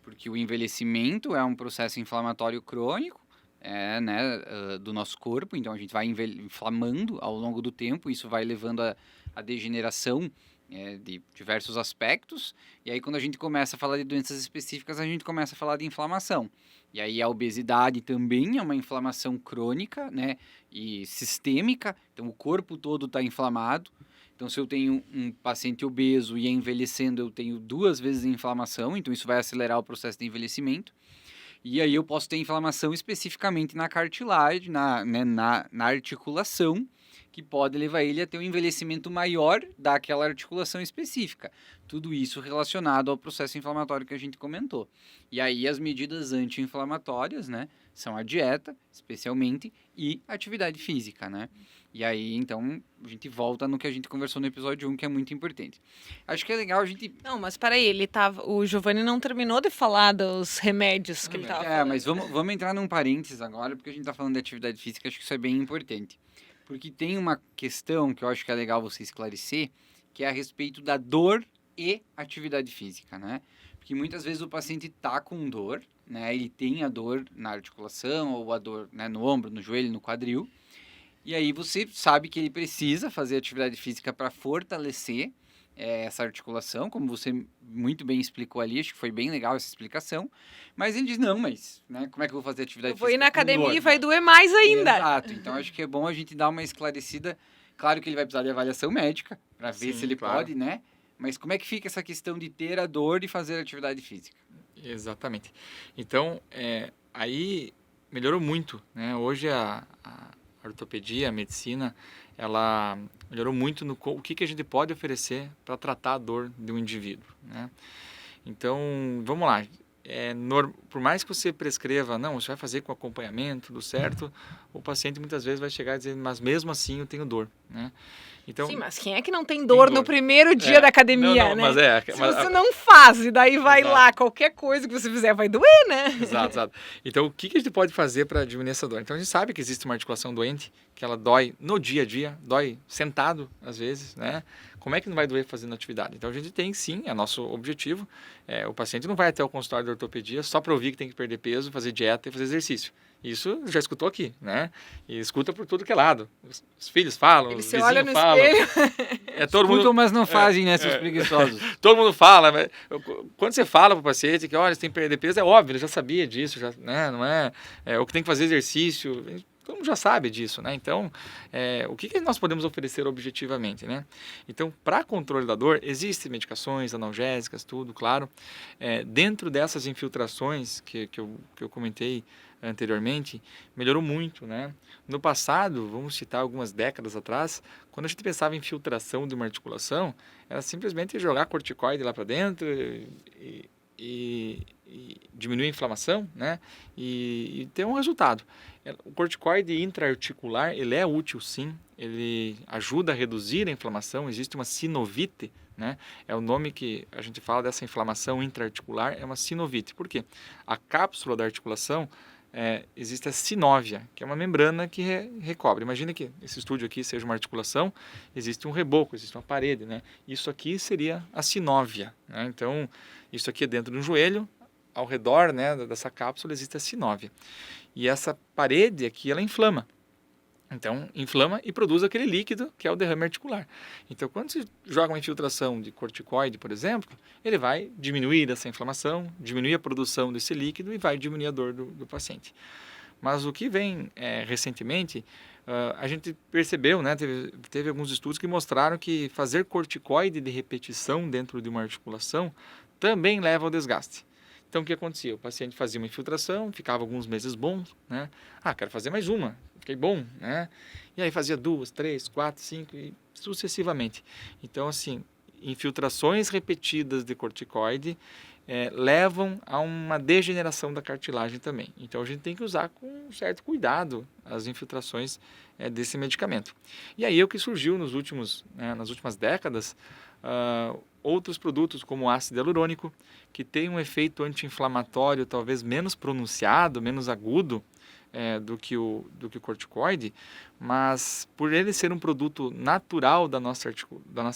Porque o envelhecimento é um processo inflamatório crônico, do nosso corpo, então a gente vai inflamando ao longo do tempo, isso vai levando a degeneração de diversos aspectos, e aí quando a gente começa a falar de doenças específicas, a gente começa a falar de inflamação. E aí a obesidade também é uma inflamação crônica, né, e sistêmica, então o corpo todo está inflamado. Então, se eu tenho um paciente obeso e é envelhecendo, eu tenho 2 vezes a inflamação, então isso vai acelerar o processo de envelhecimento. E aí eu posso ter inflamação especificamente na cartilagem, na articulação, que pode levar ele a ter um envelhecimento maior daquela articulação específica. Tudo isso relacionado ao processo inflamatório que a gente comentou. E aí as medidas anti-inflamatórias, né, são a dieta, especialmente, e atividade física, né? E aí, então, a gente volta no que a gente conversou no episódio 1, que é muito importante. Acho que é legal a gente... Não, mas peraí, o Giovanni não terminou de falar dos remédios que ele estava falando. Mas vamos entrar num parênteses agora, porque a gente está falando de atividade física, acho que isso é bem importante. Porque tem uma questão que eu acho que é legal você esclarecer, que é a respeito da dor e atividade física, né? Porque muitas vezes o paciente está com dor, né? Ele tem a dor na articulação, ou a dor, né, no ombro, no joelho, no quadril. E aí você sabe que ele precisa fazer atividade física para fortalecer essa articulação, como você muito bem explicou ali, acho que foi bem legal essa explicação. Mas ele diz, não, mas né, como é que eu vou fazer atividade física? Eu vou ir na academia dor, e vai doer mais ainda. Exato, então acho que é bom a gente dar uma esclarecida. Claro que ele vai precisar de avaliação médica, para ver se ele pode, né? Mas como é que fica essa questão de ter a dor e fazer atividade física? Exatamente. Então, aí melhorou muito, né? Hoje a ortopedia, a medicina, ela melhorou muito no o que a gente pode oferecer para tratar a dor de um indivíduo, né? Então, vamos lá. por mais que você prescreva, não, você vai fazer com acompanhamento, tudo certo, o paciente muitas vezes vai chegar e dizer, mas mesmo assim eu tenho dor, né? Então, Sim, mas quem é que não tem dor no primeiro dia É, da academia, não, né? mas é, Se mas- você não faz e daí vai Exato. lá, qualquer coisa que você fizer vai doer, né? Exato, exato. Então, o que que a gente pode fazer para diminuir essa dor? Então, a gente sabe que existe uma articulação doente, que ela dói no dia a dia, dói sentado, às vezes, né? Como é que não vai doer fazendo atividade? Então, a gente tem, sim, é nosso objetivo. O paciente não vai até o consultório de ortopedia só para ouvir que tem que perder peso, fazer dieta e fazer exercício. Isso já escutou aqui, né? E escuta por tudo que é lado. Os filhos falam, Ele os se olha vizinhos no falam. espelho. Todo mundo Escutam, mas não fazem, né, seus preguiçosos? Todo mundo fala, mas quando você fala para o paciente que, olha, você tem que perder peso, é óbvio, ele já sabia disso, já, né? Não é o que tem que fazer exercício, todo mundo já sabe disso, né? Então, o que nós podemos oferecer objetivamente, né? Então, para controle da dor, existem medicações analgésicas, tudo, claro. Dentro dessas infiltrações que eu comentei anteriormente, melhorou muito, né? No passado, vamos citar algumas décadas atrás, quando a gente pensava em filtração de uma articulação, era simplesmente jogar corticoide lá para dentro e diminuir a inflamação, né? E ter um resultado. O corticoide intraarticular, ele é útil sim, ele ajuda a reduzir a inflamação, existe uma sinovite, né? É o nome que a gente fala dessa inflamação intraarticular, é uma sinovite. Por quê? A cápsula da articulação, existe a sinóvia, que é uma membrana que recobre. Imagina que esse estúdio aqui seja uma articulação, existe um reboco, existe uma parede, né? Isso aqui seria a sinóvia, né? Então, isso aqui é dentro do joelho, ao redor, né, dessa cápsula existe a sinóvia. E essa parede aqui, ela inflama. Então, inflama e produz aquele líquido que é o derrame articular. Então, quando você joga uma infiltração de corticoide, por exemplo, ele vai diminuir essa inflamação, diminuir a produção desse líquido e vai diminuir a dor do paciente. Mas o que vem recentemente, a gente percebeu, né, teve alguns estudos que mostraram que fazer corticoide de repetição dentro de uma articulação também leva ao desgaste. Então, o que acontecia? O paciente fazia uma infiltração, ficava alguns meses bons, né? Quero fazer mais uma, fiquei bom, né? E aí fazia 2, 3, 4, 5 e sucessivamente. Então, assim, infiltrações repetidas de corticoide levam a uma degeneração da cartilagem também. Então, a gente tem que usar com um certo cuidado as infiltrações desse medicamento. E aí é o que surgiu nas últimas décadas, outros produtos como o ácido hialurônico, que tem um efeito anti-inflamatório talvez menos pronunciado, menos agudo do que o corticoide, mas por ele ser um produto natural da nossa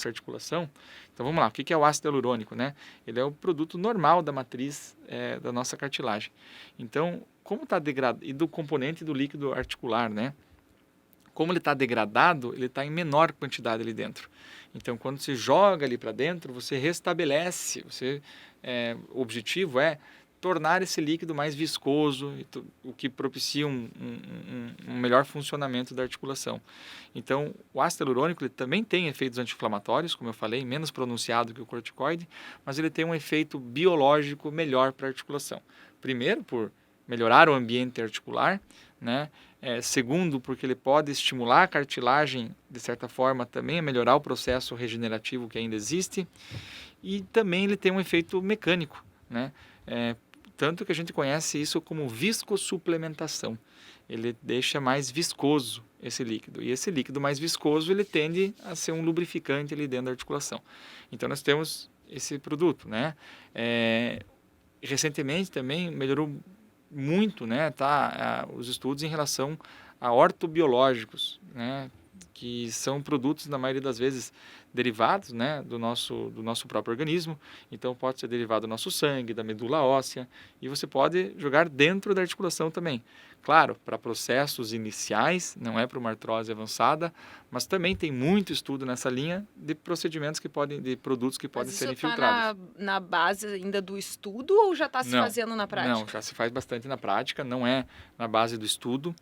articulação. Então vamos lá, o que é o ácido hialurônico, né? Ele é o produto normal da matriz da nossa cartilagem. Então, como está degradado, e do componente do líquido articular, né? Como ele está degradado, ele está em menor quantidade ali dentro. Então, quando você joga ali para dentro, você restabelece. O objetivo é tornar esse líquido mais viscoso, o que propicia um melhor funcionamento da articulação. Então, o ácido hialurônico ele também tem efeitos anti-inflamatórios, como eu falei, menos pronunciado que o corticoide, mas ele tem um efeito biológico melhor para a articulação. Primeiro, por melhorar o ambiente articular, né? Segundo, porque ele pode estimular a cartilagem, de certa forma, também a melhorar o processo regenerativo que ainda existe. E também ele tem um efeito mecânico, né? Tanto que a gente conhece isso como viscossuplementação. Ele deixa mais viscoso esse líquido. E esse líquido mais viscoso, ele tende a ser um lubrificante ali dentro da articulação. Então, nós temos esse produto, né? Recentemente também melhorou muito, né, os estudos em relação a ortobiológicos, né, que são produtos, na maioria das vezes, derivados, né, do nosso próprio organismo. Então, pode ser derivado do nosso sangue, da medula óssea, e você pode jogar dentro da articulação também. Claro, para processos iniciais, não é para uma artrose avançada, mas também tem muito estudo nessa linha de procedimentos de produtos que podem ser infiltrados. Mas isso está na base ainda do estudo ou já está se fazendo na prática? Não, já se faz bastante na prática, não é na base do estudo.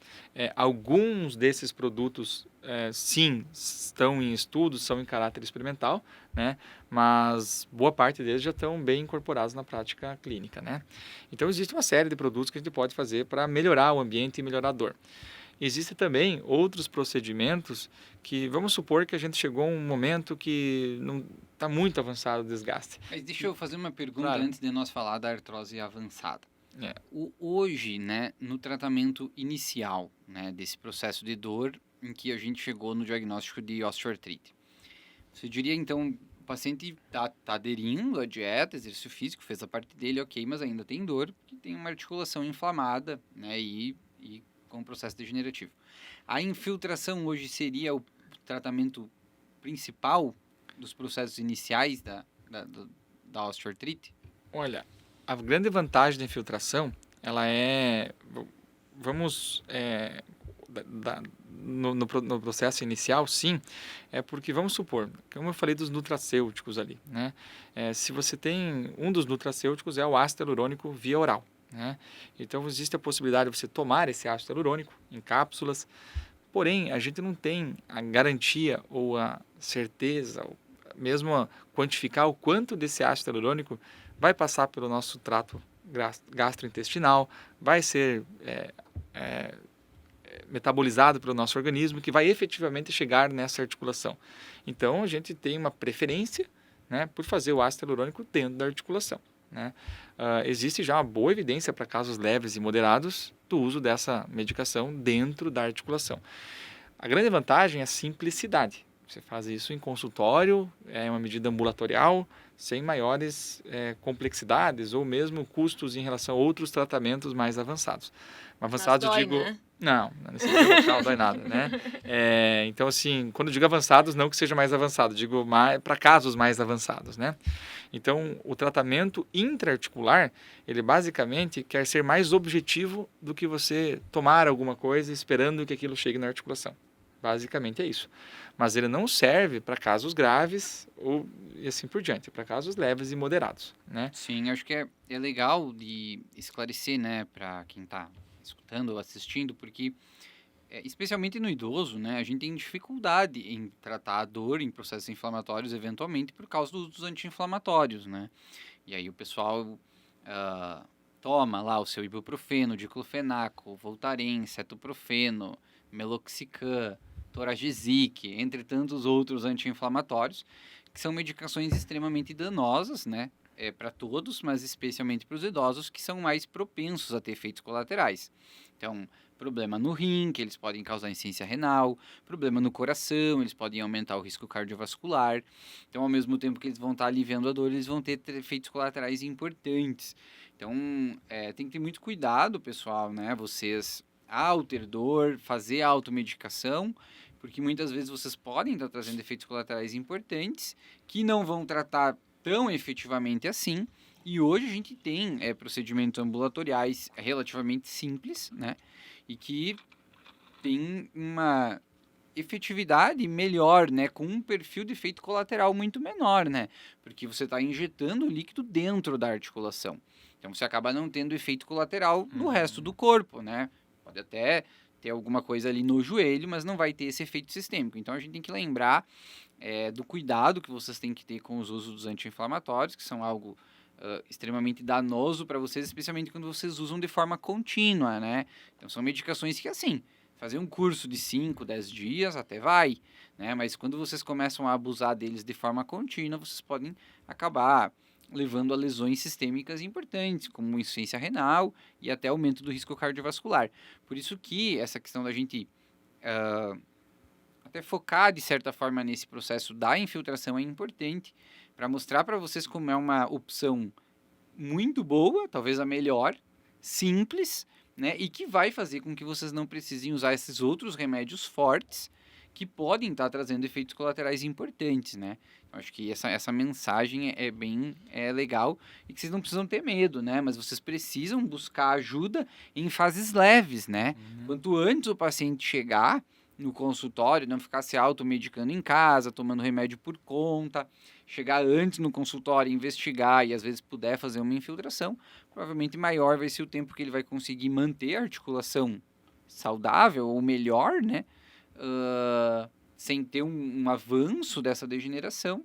Alguns desses produtos, sim, estão em estudo, são em caráter experimental, né? Mas boa parte deles já estão bem incorporados na prática clínica, né? Então, existe uma série de produtos que a gente pode fazer para melhorar o ambiente e melhorar a dor. Existem também outros procedimentos que, vamos supor que a gente chegou a um momento que não está muito avançado o desgaste. Mas deixa eu fazer uma pergunta Claro. antes de nós falar da artrose avançada. Hoje, né, no tratamento inicial, né, desse processo de dor em que a gente chegou no diagnóstico de osteoartrite, você diria, então, o paciente tá aderindo à dieta, exercício físico, fez a parte dele, ok, mas ainda tem dor, porque tem uma articulação inflamada, né, e com um processo degenerativo. A infiltração hoje seria o tratamento principal dos processos iniciais da osteoartrite? Olha, a grande vantagem da infiltração, ela é, vamos, no processo inicial, sim, é porque, vamos supor, como eu falei dos nutracêuticos ali, né? Se você tem, um dos nutracêuticos é o ácido hialurônico via oral, né? Então, existe a possibilidade de você tomar esse ácido hialurônico em cápsulas, porém, a gente não tem a garantia ou a certeza, ou mesmo a quantificar o quanto desse ácido hialurônico vai passar pelo nosso trato gastrointestinal, vai ser metabolizado pelo nosso organismo, que vai efetivamente chegar nessa articulação. Então, a gente tem uma preferência, né, por fazer o ácido hialurônico dentro da articulação, né? Existe já uma boa evidência para casos leves e moderados do uso dessa medicação dentro da articulação. A grande vantagem é a simplicidade. Você faz isso em consultório, é uma medida ambulatorial, sem maiores complexidades ou mesmo custos em relação a outros tratamentos mais avançados. Avançados, Mas dói, eu digo... né? Não, nesse local não dói nada, né? Então, assim, quando eu digo avançados, não que seja mais avançado, digo para casos mais avançados, né? Então, o tratamento intraarticular, ele basicamente quer ser mais objetivo do que você tomar alguma coisa esperando que aquilo chegue na articulação. Basicamente é isso. Mas ele não serve para casos graves e assim por diante, para casos leves e moderados, né? Sim, acho que é legal de esclarecer, né, para quem está escutando ou assistindo, porque especialmente no idoso, né, a gente tem dificuldade em tratar a dor em processos inflamatórios, eventualmente por causa dos anti-inflamatórios, né? E aí o pessoal toma lá o seu ibuprofeno, diclofenaco, Voltaren, cetoprofeno, meloxicam, Toragesic, entre tantos outros anti-inflamatórios, que são medicações extremamente danosas, né? Para todos, mas especialmente para os idosos, que são mais propensos a ter efeitos colaterais. Então, problema no rim, que eles podem causar insuficiência renal, problema no coração, eles podem aumentar o risco cardiovascular. Então, ao mesmo tempo que eles vão estar aliviando a dor, eles vão ter efeitos colaterais importantes. Então, tem que ter muito cuidado, pessoal, né? Vocês, ao ter dor, fazer a automedicação, porque muitas vezes vocês podem estar trazendo efeitos colaterais importantes que não vão tratar tão efetivamente assim. E hoje a gente tem procedimentos ambulatoriais relativamente simples, né? E que tem uma efetividade melhor, né? Com um perfil de efeito colateral muito menor, né? Porque você está injetando o líquido dentro da articulação. Então você acaba não tendo efeito colateral no resto do corpo, né? Pode até ter alguma coisa ali no joelho, mas não vai ter esse efeito sistêmico. Então a gente tem que lembrar do cuidado que vocês têm que ter com os usos dos anti-inflamatórios, que são algo extremamente danoso para vocês, especialmente quando vocês usam de forma contínua, né? Então são medicações que, assim, fazer um curso de 5, 10 dias até vai, né? Mas quando vocês começam a abusar deles de forma contínua, vocês podem acabar levando a lesões sistêmicas importantes, como insuficiência renal e até aumento do risco cardiovascular. Por isso que essa questão da gente até focar, de certa forma, nesse processo da infiltração é importante, para mostrar para vocês como é uma opção muito boa, talvez a melhor, simples, né? E que vai fazer com que vocês não precisem usar esses outros remédios fortes que podem estar trazendo efeitos colaterais importantes, né? Eu acho que essa mensagem é bem legal e que vocês não precisam ter medo, né? Mas vocês precisam buscar ajuda em fases leves, né? Quanto antes o paciente chegar no consultório, não ficar se automedicando em casa, tomando remédio por conta, chegar antes no consultório, investigar e às vezes puder fazer uma infiltração, provavelmente maior vai ser o tempo que ele vai conseguir manter a articulação saudável ou melhor, né? Sem ter um avanço dessa degeneração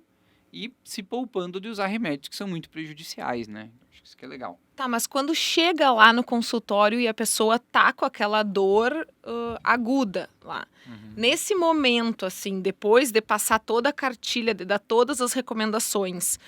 e se poupando de usar remédios que são muito prejudiciais, né? Acho que isso que é legal. Tá, mas quando chega lá no consultório e a pessoa tá com aquela dor aguda lá, nesse momento, assim, depois de passar toda a cartilha, de dar todas as recomendações,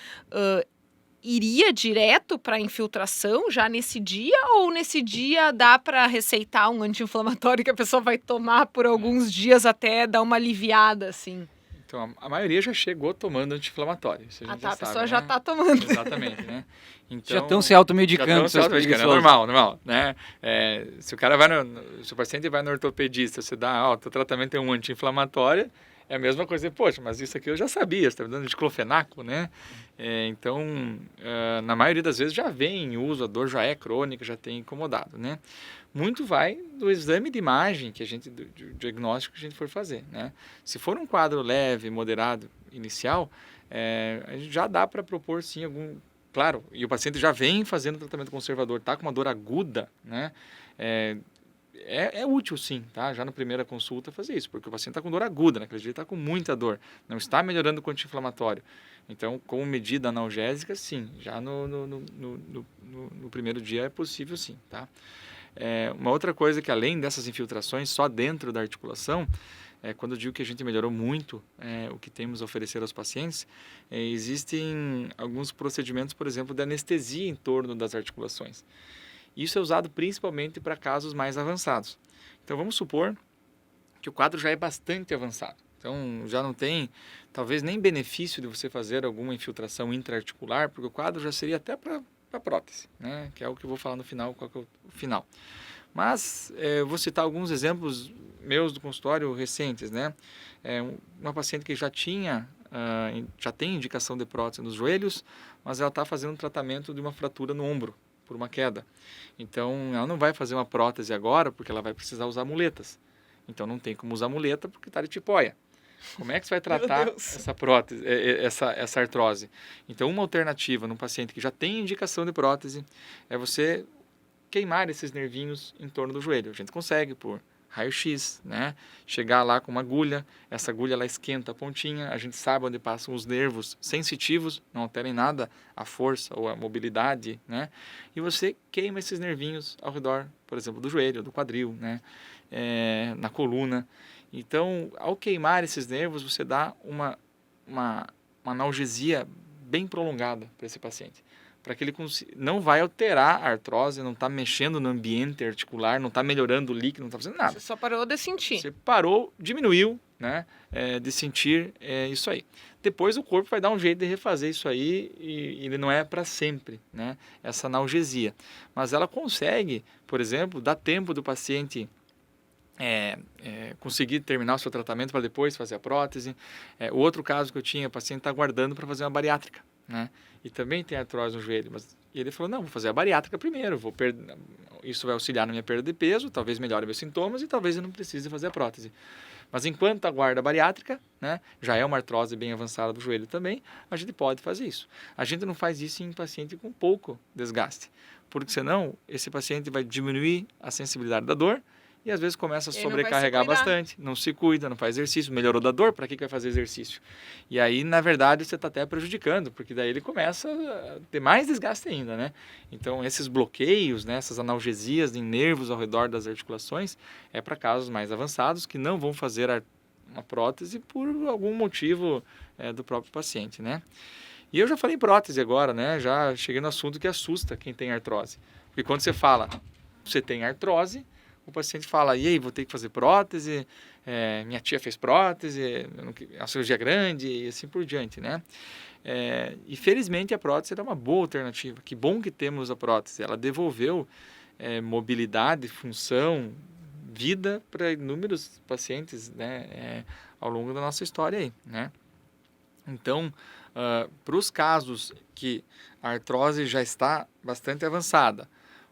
iria direto para infiltração já nesse dia, ou nesse dia dá para receitar um anti-inflamatório que a pessoa vai tomar por alguns dias até dar uma aliviada, assim? Então, a maioria já chegou tomando anti-inflamatório. Isso a gente A já pessoa sabe, já né? tá tomando. Exatamente, né? Então, Já estão se automedicando. se automedicando. É normal, né? Se o cara se o paciente vai no ortopedista, você dá, o tratamento é um anti-inflamatório, é a mesma coisa, poxa, mas isso aqui eu já sabia, você está me dando diclofenaco, né? Então, na maioria das vezes já vem em uso, a dor já é crônica, já tem incomodado, né? Muito vai do exame de imagem do diagnóstico que a gente for fazer, né? Se for um quadro leve, moderado, inicial, a gente já dá para propor sim algum, claro, e o paciente já vem fazendo tratamento conservador, está com uma dor aguda, né? É útil sim, tá? Já na primeira consulta fazer isso, porque o paciente está com dor aguda, naquele dia está com muita dor, não está melhorando com o anti-inflamatório. Então, como medida analgésica, sim, já no primeiro dia é possível sim, tá? Uma outra coisa que além dessas infiltrações, só dentro da articulação, quando eu digo que a gente melhorou muito o que temos a oferecer aos pacientes, existem alguns procedimentos, por exemplo, de anestesia em torno das articulações. Isso é usado principalmente para casos mais avançados. Então vamos supor que o quadro já é bastante avançado. Então já não tem, talvez nem benefício de você fazer alguma infiltração intraarticular, porque o quadro já seria até para prótese, né? Que é o que eu vou falar no final, qual que é o final. Mas eu vou citar alguns exemplos meus do consultório recentes, né? Uma paciente que já tem indicação de prótese nos joelhos, mas ela está fazendo um tratamento de uma fratura no ombro, por uma queda. Então, ela não vai fazer uma prótese agora, porque ela vai precisar usar muletas. Então, não tem como usar muleta, porque está de tipóia. Como é que você vai tratar essa prótese, essa artrose? Então, uma alternativa num paciente que já tem indicação de prótese é você queimar esses nervinhos em torno do joelho. A gente consegue por raio-x, né? Chegar lá com uma agulha, essa agulha ela esquenta a pontinha, a gente sabe onde passam os nervos sensitivos, não alterem nada a força ou a mobilidade, né? E você queima esses nervinhos ao redor, por exemplo, do joelho, do quadril, né? Na coluna. Então, ao queimar esses nervos, você dá uma analgesia bem prolongada para esse paciente. Para que ele não vai alterar a artrose, não está mexendo no ambiente articular, não está melhorando o líquido, não está fazendo nada. Você só parou de sentir. Você parou, diminuiu, né, de sentir isso aí. Depois o corpo vai dar um jeito de refazer isso aí e ele não é para sempre, né, essa analgesia. Mas ela consegue, por exemplo, dar tempo do paciente conseguir terminar o seu tratamento para depois fazer a prótese. O outro caso que eu tinha, o paciente está aguardando para fazer uma bariátrica, né? E também tem artrose no joelho, e ele falou, não, vou fazer a bariátrica primeiro, isso vai auxiliar na minha perda de peso, talvez melhore meus sintomas e talvez eu não precise fazer a prótese. Mas enquanto aguarda a bariátrica, né, já é uma artrose bem avançada do joelho também, a gente pode fazer isso. A gente não faz isso em paciente com pouco desgaste, porque senão esse paciente vai diminuir a sensibilidade da dor, e às vezes começa a sobrecarregar bastante, não se cuida, não faz exercício, melhorou da dor, para que vai fazer exercício? E aí, na verdade, você está até prejudicando, porque daí ele começa a ter mais desgaste ainda, né? Então, esses bloqueios, né, essas analgesias em nervos ao redor das articulações, é para casos mais avançados que não vão fazer uma prótese por algum motivo do próprio paciente, né? E eu já falei em prótese agora, né? Já cheguei no assunto que assusta quem tem artrose. Porque quando você fala, você tem artrose, o paciente fala, e aí, vou ter que fazer prótese, minha tia fez prótese, a cirurgia é grande e assim por diante, né? E felizmente a prótese era uma boa alternativa, que bom que temos a prótese, ela devolveu mobilidade, função, vida para inúmeros pacientes, né, ao longo da nossa história aí, né? Então, para os casos que a artrose já está bastante avançada,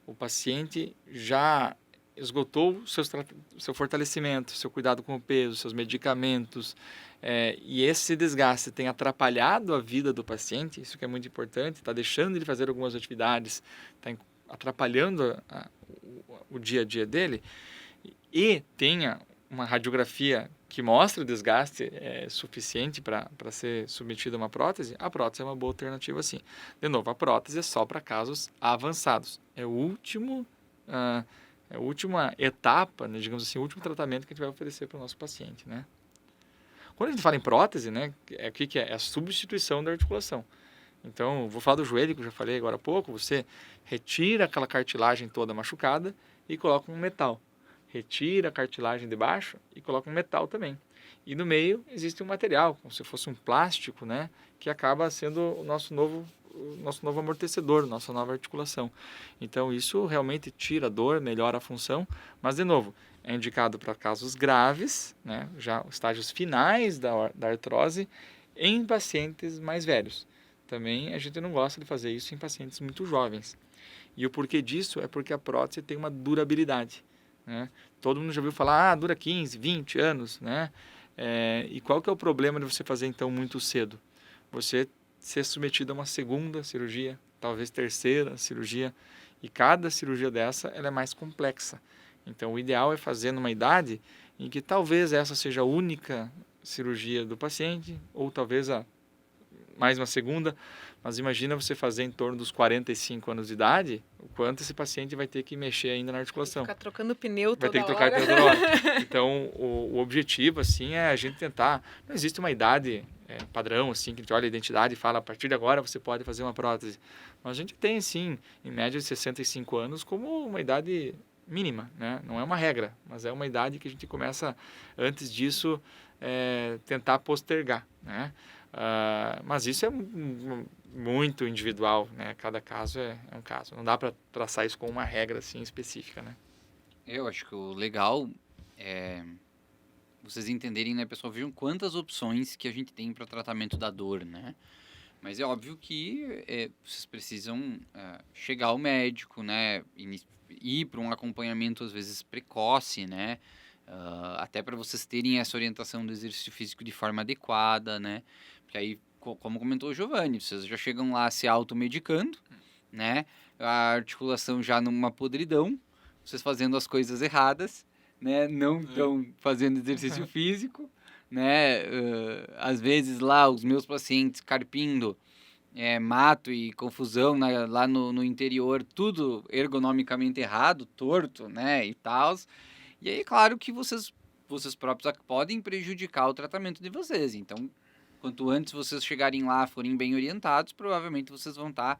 o paciente já esgotou seu fortalecimento, seu cuidado com o peso, seus medicamentos, e esse desgaste tem atrapalhado a vida do paciente, isso que é muito importante, está deixando ele fazer algumas atividades, está atrapalhando o dia a dia dele, e tenha uma radiografia que mostra o desgaste suficiente para ser submetido a uma prótese, a prótese é uma boa alternativa sim. De novo, a prótese é só para casos avançados, é a última etapa, né, digamos assim, o último tratamento que a gente vai oferecer para o nosso paciente, né? Quando a gente fala em prótese, né, o que é? É a substituição da articulação. Então, vou falar do joelho, que eu já falei agora há pouco. Você retira aquela cartilagem toda machucada e coloca um metal. Retira a cartilagem de baixo e coloca um metal também. E no meio existe um material, como se fosse um plástico, né? Que acaba sendo o nosso novo amortecedor, nossa nova articulação. Então, isso realmente tira a dor, melhora a função. Mas, de novo, é indicado para casos graves, né? Já os estágios finais da artrose, em pacientes mais velhos. Também a gente não gosta de fazer isso em pacientes muito jovens. E o porquê disso é porque a prótese tem uma durabilidade, né? Todo mundo já ouviu falar, dura 15, 20 anos, né? E qual que é o problema de você fazer então muito cedo? Você ser submetido a uma segunda cirurgia, talvez terceira cirurgia, e cada cirurgia dessa ela é mais complexa. Então o ideal é fazer numa idade em que talvez essa seja a única cirurgia do paciente, ou talvez mais uma segunda, mas imagina você fazer em torno dos 45 anos de idade, o quanto esse paciente vai ter que mexer ainda na articulação. Ficar trocando pneu toda hora. Vai ter que trocar pneu toda hora. Então, o objetivo, assim, é a gente tentar... Não existe uma idade padrão, assim, que a gente olha a identidade e fala, a partir de agora você pode fazer uma prótese. Mas a gente tem, sim, em média de 65 anos como uma idade mínima, né? Não é uma regra, mas é uma idade que a gente começa, antes disso, tentar postergar, né? Mas isso é muito individual, né? Cada caso é um caso. Não dá para traçar isso com uma regra assim específica, né? Eu acho que o legal é vocês entenderem, né, pessoal, vejam quantas opções que a gente tem para tratamento da dor, né? Mas é óbvio que vocês precisam chegar ao médico, né? Ir para um acompanhamento às vezes precoce, né? Até para vocês terem essa orientação do exercício físico de forma adequada, né? Porque aí, como comentou o Giovanni, vocês já chegam lá se automedicando, né? A articulação já numa podridão, vocês fazendo as coisas erradas, né? Não estão fazendo exercício físico, né? Às vezes lá os meus pacientes carpindo mato e confusão lá no interior, tudo ergonomicamente errado, torto, né? E tal. E aí, claro que vocês próprios podem prejudicar o tratamento de vocês. Então, quanto antes vocês chegarem lá, forem bem orientados, provavelmente vocês vão estar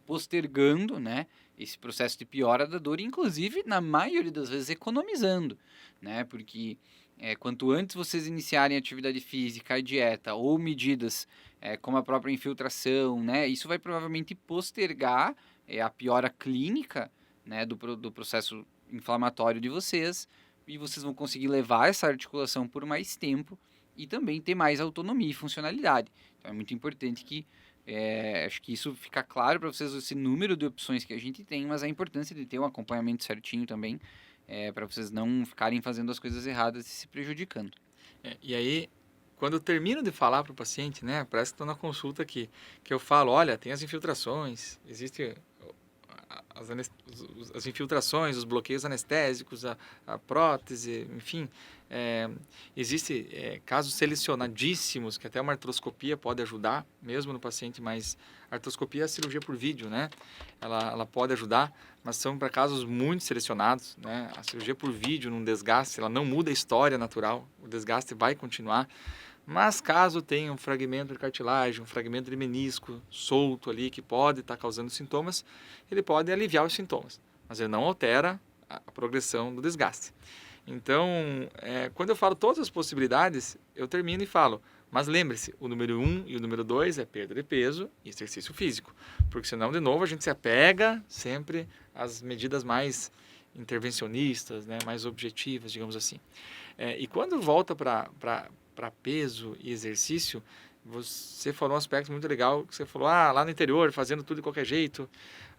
postergando, né, esse processo de piora da dor, inclusive, na maioria das vezes, economizando, né? Porque quanto antes vocês iniciarem atividade física, a dieta ou medidas como a própria infiltração, né, isso vai provavelmente postergar a piora clínica, né, do processo inflamatório de vocês, e vocês vão conseguir levar essa articulação por mais tempo e também ter mais autonomia e funcionalidade. Então é muito importante que acho que isso fica claro para vocês, esse número de opções que a gente tem, mas a importância de ter um acompanhamento certinho também, para vocês não ficarem fazendo as coisas erradas e se prejudicando. E aí, quando eu termino de falar para o paciente, né, parece que estou na consulta aqui, que eu falo, olha, tem as infiltrações, existe as infiltrações, os bloqueios anestésicos, a prótese, enfim, existe casos selecionadíssimos que até uma artroscopia pode ajudar, mesmo no paciente, mas a artroscopia é a cirurgia por vídeo, né? Ela pode ajudar, mas são para casos muito selecionados, né? A cirurgia por vídeo, num desgaste, ela não muda a história natural, o desgaste vai continuar. Mas caso tenha um fragmento de cartilagem, um fragmento de menisco solto ali que pode estar causando sintomas, ele pode aliviar os sintomas, mas ele não altera a progressão do desgaste. Então, quando eu falo todas as possibilidades, eu termino e falo, mas lembre-se, o número 1 e o número 2 é perda de peso e exercício físico, porque senão, de novo, a gente se apega sempre às medidas mais intervencionistas, né, mais objetivas, digamos assim. E quando volta para peso e exercício, você falou um aspecto muito legal, que você falou, lá no interior, fazendo tudo de qualquer jeito.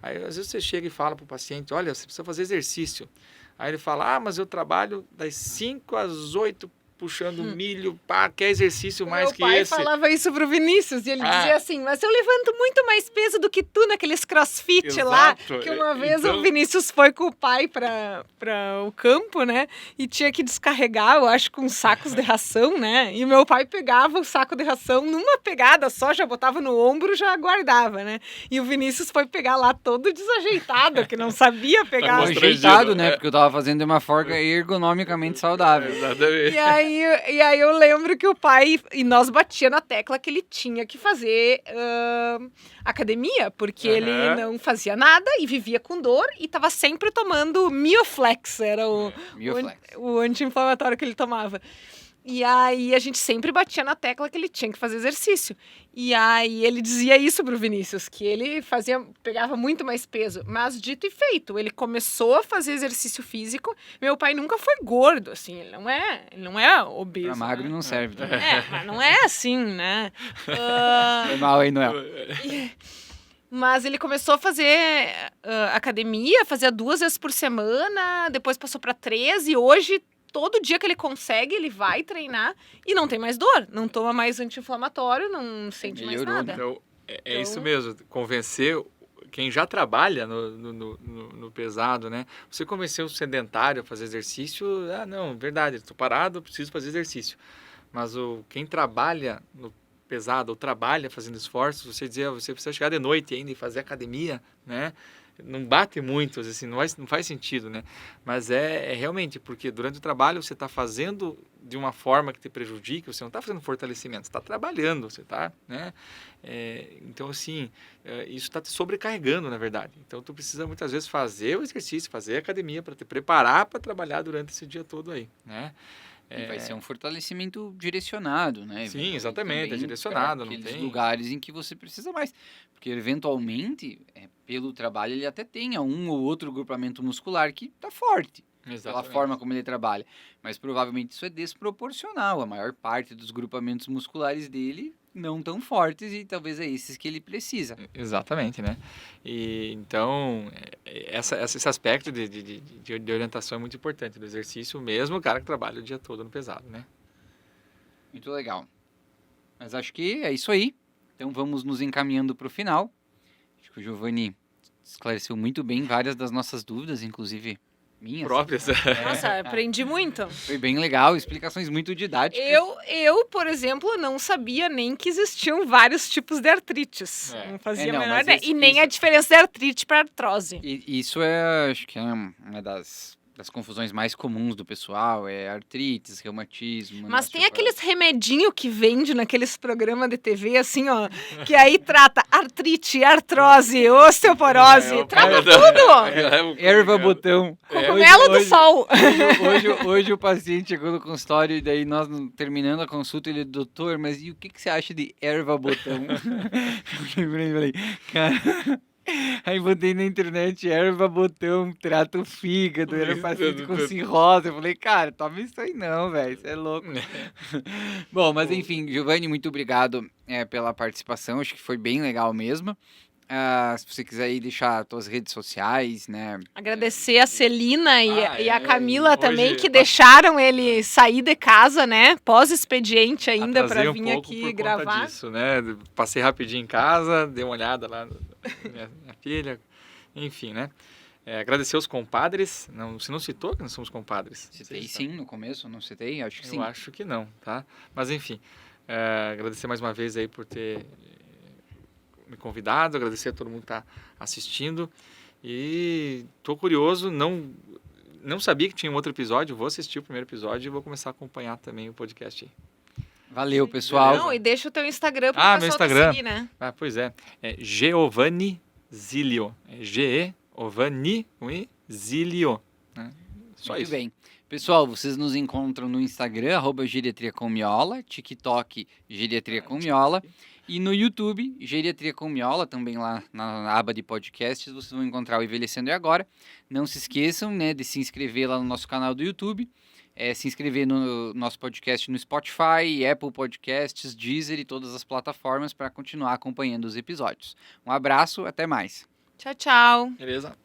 Aí, às vezes, você chega e fala para o paciente, olha, você precisa fazer exercício. Aí ele fala, mas eu trabalho das 5 às 8 puxando milho, quer exercício mais que esse. Meu pai falava isso pro Vinícius, e ele dizia assim, mas eu levanto muito mais peso do que tu naqueles crossfit. Exato. Lá, que uma vez o Vinícius foi com o pai para o campo, né, e tinha que descarregar, eu acho, com sacos de ração, né, e meu pai pegava o saco de ração numa pegada só, já botava no ombro, já guardava, né, e o Vinícius foi pegar lá todo desajeitado, que não sabia pegar. Ajeitado, né, porque eu tava fazendo de uma forma ergonomicamente saudável. Exatamente. E aí aí eu lembro que o pai... E nós batia na tecla que ele tinha que fazer academia, porque ele não fazia nada e vivia com dor e tava sempre tomando Mioflex, era o anti-inflamatório que ele tomava. E aí a gente sempre batia na tecla que ele tinha que fazer exercício. E aí ele dizia isso pro Vinícius, que ele pegava muito mais peso. Mas dito e feito, ele começou a fazer exercício físico. Meu pai nunca foi gordo, assim, ele não é obeso. Pra magro não serve. Também. Mas não é assim, né? Foi mal aí, Noel. Mas ele começou a fazer academia, fazia 2 vezes por semana, depois passou para 3 e hoje... Todo dia que ele consegue, ele vai treinar e não tem mais dor. Não toma mais anti-inflamatório, não sente mais nada. Então, é isso mesmo. Convencer quem já trabalha no pesado, né? Você convencer o sedentário a fazer exercício, não, verdade, estou parado, preciso fazer exercício. Mas quem trabalha no pesado ou trabalha fazendo esforços, você precisa chegar de noite ainda e fazer academia, né? Não bate muito, assim, não faz sentido, né? Mas é realmente, porque durante o trabalho você está fazendo de uma forma que te prejudica, você não está fazendo fortalecimento, você está trabalhando, você está, né? Então, assim, isso está te sobrecarregando, na verdade. Então, tu precisa muitas vezes fazer o exercício, fazer a academia para te preparar para trabalhar durante esse dia todo aí, né? E vai ser um fortalecimento direcionado, né? Sim, exatamente, é direcionado. Não tem lugares em que você precisa mais. Porque, eventualmente, pelo trabalho, ele até tenha um ou outro grupamento muscular que está forte. Exatamente. Pela forma como ele trabalha. Mas, provavelmente, isso é desproporcional. A maior parte dos grupamentos musculares dele não tão fortes e talvez é esses que ele precisa. Exatamente, né? E, então, esse aspecto de orientação é muito importante, do exercício mesmo, o cara que trabalha o dia todo no pesado, né? Muito legal. Mas acho que é isso aí. Então, vamos nos encaminhando para o final. Acho que o Giovanni esclareceu muito bem várias das nossas dúvidas, inclusive minhas. Próprias. Nossa, aprendi muito. Foi bem legal, explicações muito didáticas. Eu, por exemplo, não sabia nem que existiam vários tipos de artrites. Não fazia a menor ideia. E nem a diferença de artrite para artrose. E isso acho que é uma das confusões mais comuns do pessoal, artrites, reumatismo. Mas tem aqueles remedinho que vende naqueles programas de TV, assim, ó, que aí trata artrite, artrose, osteoporose, trata tudo! Erva botão. Cogumelo do sol. Hoje o paciente chegou no consultório e daí nós, terminando a consulta, ele, doutor, mas e o que você acha de erva botão? Eu falei, cara... Aí botei na internet, erva botão, trata o fígado, era paciente com cirrose. Eu falei, cara, toma isso aí não, velho, você é louco. Bom, mas enfim, Giovanni, muito obrigado pela participação, acho que foi bem legal mesmo. Se você quiser aí deixar tuas redes sociais, né? Agradecer a Celina e a Camila também, que deixaram ele sair de casa, né? Pós-expediente ainda, para vir aqui gravar. Disso, né? Passei rapidinho em casa, dei uma olhada lá na minha filha, enfim, né? Agradecer aos compadres. Você não citou que nós somos compadres? Citei sim no começo, não citei? Acho que sim. Eu acho que não, tá? Mas enfim, agradecer mais uma vez aí por ter me convidado, agradecer a todo mundo que está assistindo e tô curioso, não sabia que tinha um outro episódio, vou assistir o primeiro episódio e vou começar a acompanhar também o podcast aí. Valeu, pessoal. Não, e deixa o teu Instagram para o pessoal meu Instagram. Seguir, né? Pois é Giovanni Zilio, Giovanni Zilio, né? Só Muito isso. bem. Pessoal, vocês nos encontram no Instagram, @Geriatria com Miola, TikTok, Geriatria com Miola, e no YouTube, Geriatria com Miola, também lá na aba de podcasts, vocês vão encontrar o Envelhecendo e Agora. Não se esqueçam, né, de se inscrever lá no nosso canal do YouTube, se inscrever no nosso podcast no Spotify, Apple Podcasts, Deezer e todas as plataformas para continuar acompanhando os episódios. Um abraço, até mais. Tchau, tchau. Beleza?